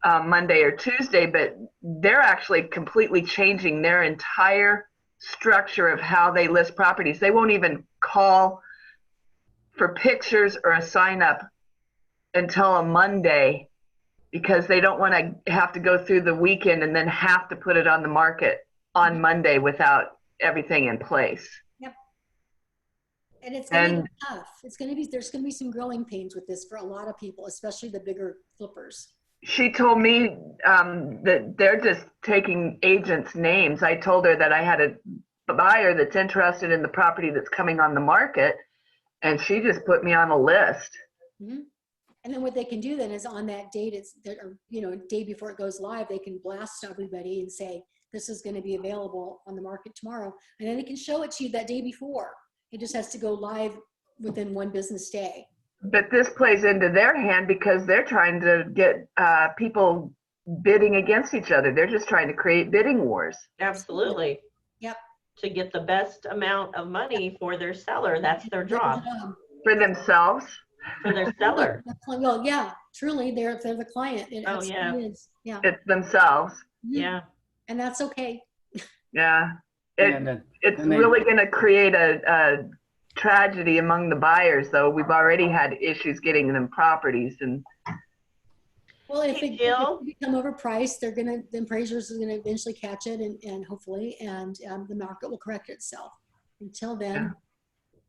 Monday or Tuesday, but they're actually completely changing their entire structure of how they list properties. They won't even call for pictures or a sign up until a Monday, because they don't want to have to go through the weekend and then have to put it on the market on Monday without everything in place. Yep. And it's going to be tough. There's going to be some growing pains with this for a lot of people, especially the bigger flippers. She told me that they're just taking agents' names. I told her that I had a buyer that's interested in the property that's coming on the market, and she just put me on a list. And then what they can do then is on that date, day before it goes live, they can blast everybody and say, this is going to be available on the market tomorrow. And then they can show it to you that day before. It just has to go live within 1 business day. But this plays into their hand because they're trying to get people bidding against each other. They're just trying to create bidding wars. Absolutely. Yep. To get the best amount of money for their seller. That's their job. For themselves? For their seller. Well, yeah, truly, they're the client. Oh, yeah. Yeah. It's themselves. Yeah. And that's okay. Yeah. And It's they- really going to create a tragedy among the buyers, though. We've already had issues getting them properties. And Well, if Hey, it Jill? become overpriced, the appraisers are going to eventually catch it, and hopefully, the market will correct itself. Until then,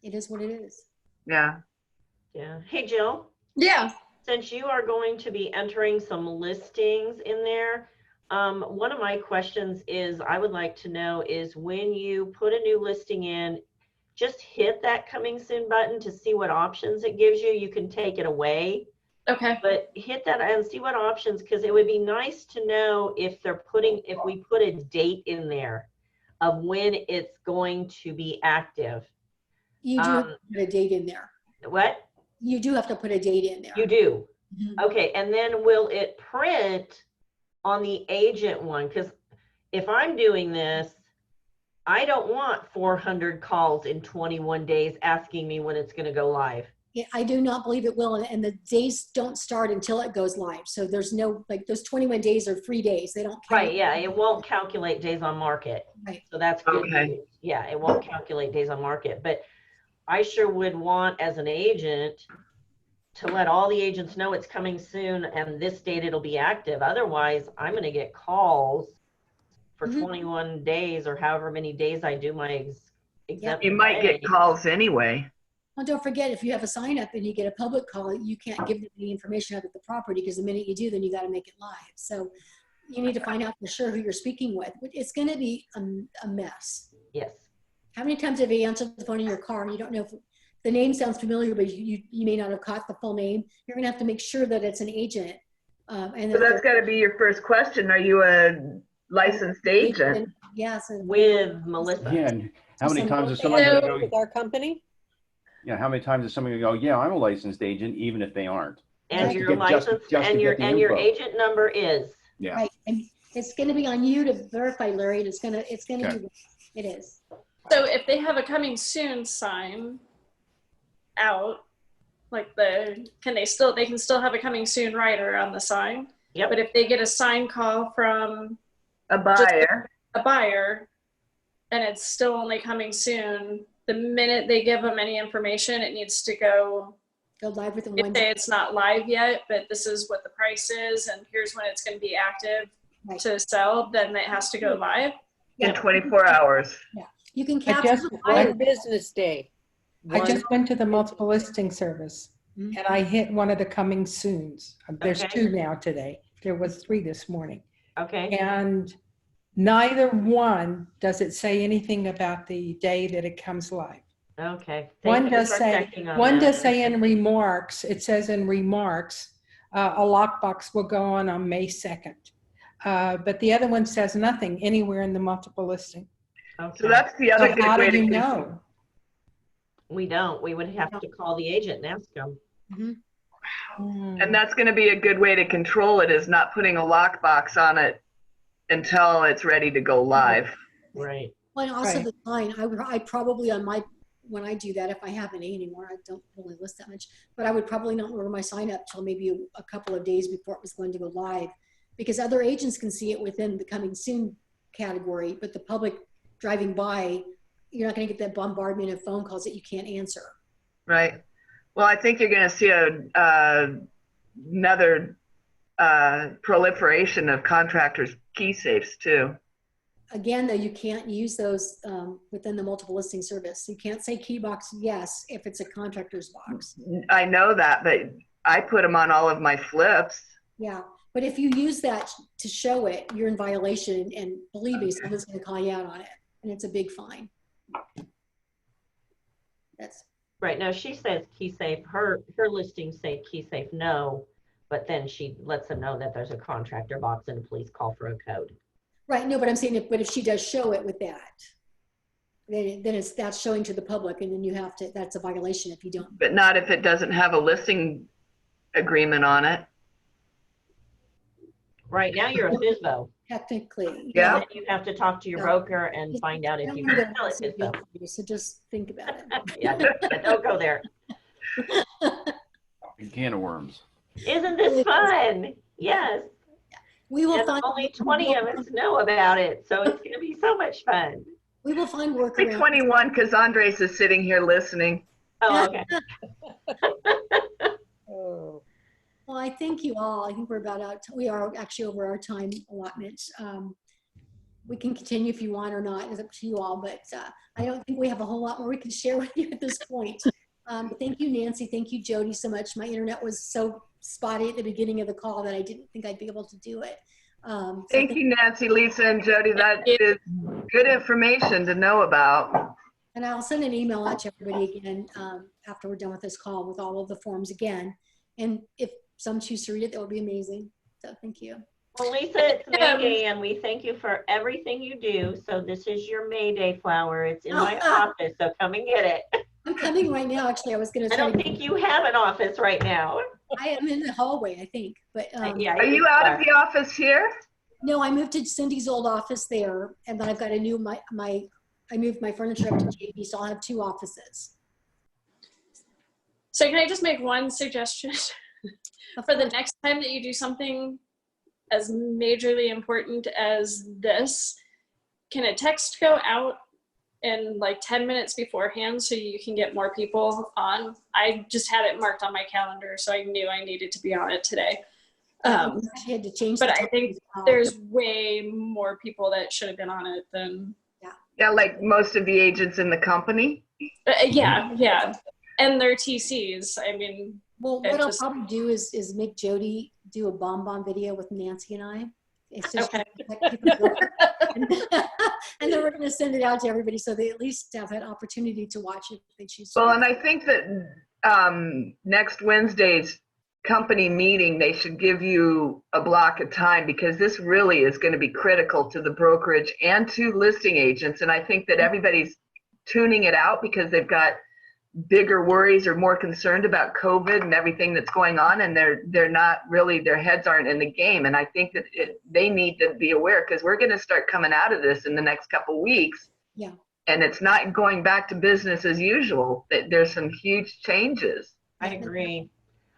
it is what it is. yeah. Yeah. Hey, Jill, Yeah. since you are going to be entering some listings in there, one of my questions is, I would like to know is when you put a new listing in, just hit that coming soon button to see what options it gives you. You can take it away, Okay. but hit that and see what options, because it would be nice to know if we put a date in there of when it's going to be active. You do have to put a date in there. What? You do have to put a date in there. You do. Mhm. Okay, and then will it print on the agent one? Because if I'm doing this, I don't want 400 calls in 21 days asking me when it's going to go live. Yeah, I do not believe it will, and the days don't start until it goes live. So there's no, those 21 days are free days. They don't count. Right, yeah, it won't calculate days on market. Right. So that's good Okay. news. Yeah, it won't calculate days on market. But I sure would want, as an agent, to let all the agents know it's coming soon and this date it'll be active. Otherwise, I'm going to get calls for 21 days or however many days I do my exempt. You might get calls anyway. Well, don't forget, if you have a sign up and you get a public call, you can't give them any information out of the property, because the minute you do, then you got to make it live. So you need to find out for sure who you're speaking with. It's going to be a mess. Yes. How many times have you answered the phone in your car and you don't know if the name sounds familiar, but you may not have caught the full name? You're going to have to make sure that it's an agent. And So that's got to be your first question. Are you a licensed agent? Yes. With Melissa. Yeah, and how many Some- times is someone gonna go, With our company? yeah, how many times is someone gonna go, yeah, I'm a licensed agent, even if they aren't? And Just to your get- just to- license, just to and your get the info. agent number is. Yeah. Right. And it's going to be on you to verify, Larry, and it's going to Okay. do it is. So if they have a coming soon sign out, like they can still have a coming soon writer on the sign. Yep. But if they get a sign call from A buyer? a buyer and it's still only coming soon, the minute they give them any information, it needs to go, Go live within if one they, day. it's not live yet, but this is what the price is and here's when it's going to be active Right. to sell, then it has to go live. In 24 hours. You can I capture just- the buyer. One business day. I One- just went to the multiple listing service Mhm. and I hit one of the coming soons. There's Okay. 2 now today. There was 3 this morning. Okay. And neither one does it say anything about the day that it comes live. Okay. One Thank you does for say, checking on one that. does say in remarks, it says in remarks, a lockbox will go on May 2nd. But the other one says nothing anywhere in the multiple listing. Okay. So that's the other So good how way do to you control. know? We don't. We would have to call the agent and ask them. Hmm. And that's going to be a good way to control it, is not putting a lockbox on it until it's ready to go live. Right. Well, and also Right. the sign, I probably on my, when I do that, if I have any anymore, I don't really list that much, but I would probably not order my sign up till maybe a couple of days before it was going to go live, because other agents can see it within the coming soon category, but the public driving by, you're not going to get that bombardment of phone calls that you can't answer. Right. Well, I think you're going to see another proliferation of contractors' key safes too. Again, though, you can't use those within the multiple listing service. You can't say key box yes if it's a contractor's box. I know that, but I put them on all of my flips. Yeah, but if you use that to show it, you're in violation, and believe me, someone's going to call you out on it, and it's a big fine. That's Right. Now she says key safe. Her listings say key safe no, but then she lets them know that there's a contractor box and a police call for a code. right. No, but I'm saying, but if she does show it with that, then that's showing to the public, and then you have to. That's a violation if you don't. But not if it doesn't have a listing agreement on it. Right now you're a FISBO. Technically, Yeah. And then you have to talk to your broker and find out if you can sell it FISBO. So just think about it. Yeah, don't go there. A can of worms. Isn't this fun? Yes. We will And find only 20 of us know about it, so it's going to be so much fun. We will find Say workarounds. 21 because Andres is sitting here listening. Oh, okay. Oh. Well, I thank you all. I think we're about out. We are actually over our time allotment. We can continue if you want or not. It's up to you all, but I don't think we have a whole lot more we can share with you at this point. Thank you, Nancy. Thank you, Jody, so much. My internet was so spotty at the beginning of the call that I didn't think I'd be able to do it. So Thank you, Nancy, Lisa, and Jody. That is good information to know about. And I'll send an email out to everybody again after we're done with this call with all of the forms again. And if some choose to read it, that would be amazing. So thank you. Well, Lisa, it's May Day, and we thank you for everything you do. So this is your May Day flower. It's in my office, so come and get it. I'm coming right now. Actually, I was going to I don't think you have an office right now. I am in the hallway, I think. But Yeah, Are you out of the office here? no, I moved to Cindy's old office there, and then I've got a new I moved my furniture up to JP, so I'll have 2 offices. So can I just make one suggestion for the next time that you do something as majorly important as this? Can a text go out in like 10 minutes beforehand so you can get more people on? I just had it marked on my calendar, so I knew I needed to be on it today. I actually had to change. But the I time think as well. there's way more people that should have been on it than. Yeah, like most of the agents in the company. Yeah. and their TCs. I mean, Well, it what I'll just- probably do is make Jody do a bonbon video with Nancy and I. It's just Okay. and then we're going to send it out to everybody so they at least have an opportunity to watch it if they choose to. Well, and I think that next Wednesday's company meeting, they should give you a block of time because this really is going to be critical to the brokerage and to listing agents. And I think that everybody's tuning it out because they've got bigger worries or more concerned about COVID and everything that's going on, and they're not really, their heads aren't in the game. And I think that they need to be aware because we're going to start coming out of this in the next couple weeks. Yeah. And it's not going back to business as usual. There's some huge changes. I agree.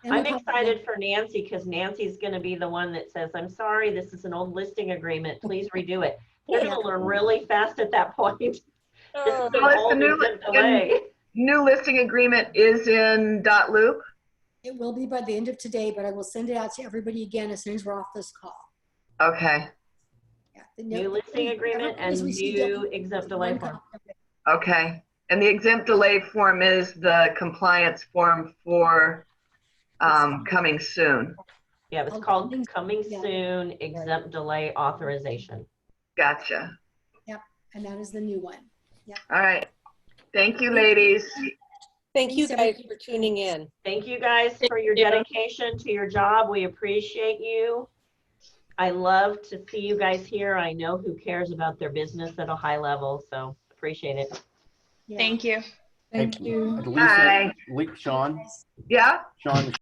And I'm we'll excited for Nancy because Nancy's going to be the one that says, I'm sorry, this is an old listing agreement. Please redo it. They're going to learn really fast at that point. This is an Well, it's old the new- exempt delay. New listing agreement is in .loop. It will be by the end of today, but I will send it out to everybody again as soon as we're off this call. Okay. Yeah, New listing agreement and everybody's received new it. exempt delay One form. copy of it. Okay. And the exempt delay form is the compliance form for coming soon. Yeah, it's Oh, called coming- Coming yeah. Soon Exempt Delay Authorization. Gotcha. And that is the new one. All right. Thank you, ladies. Thank you Thanks, guys everybody. for tuning in. Thank you guys for your you. dedication to your job. We appreciate you. I love to see you guys here. I know who cares about their business at a high level, so appreciate it. Yeah. Thank you. Thank Hey, you. Lisa, Bye. Sean, Yeah? Sean,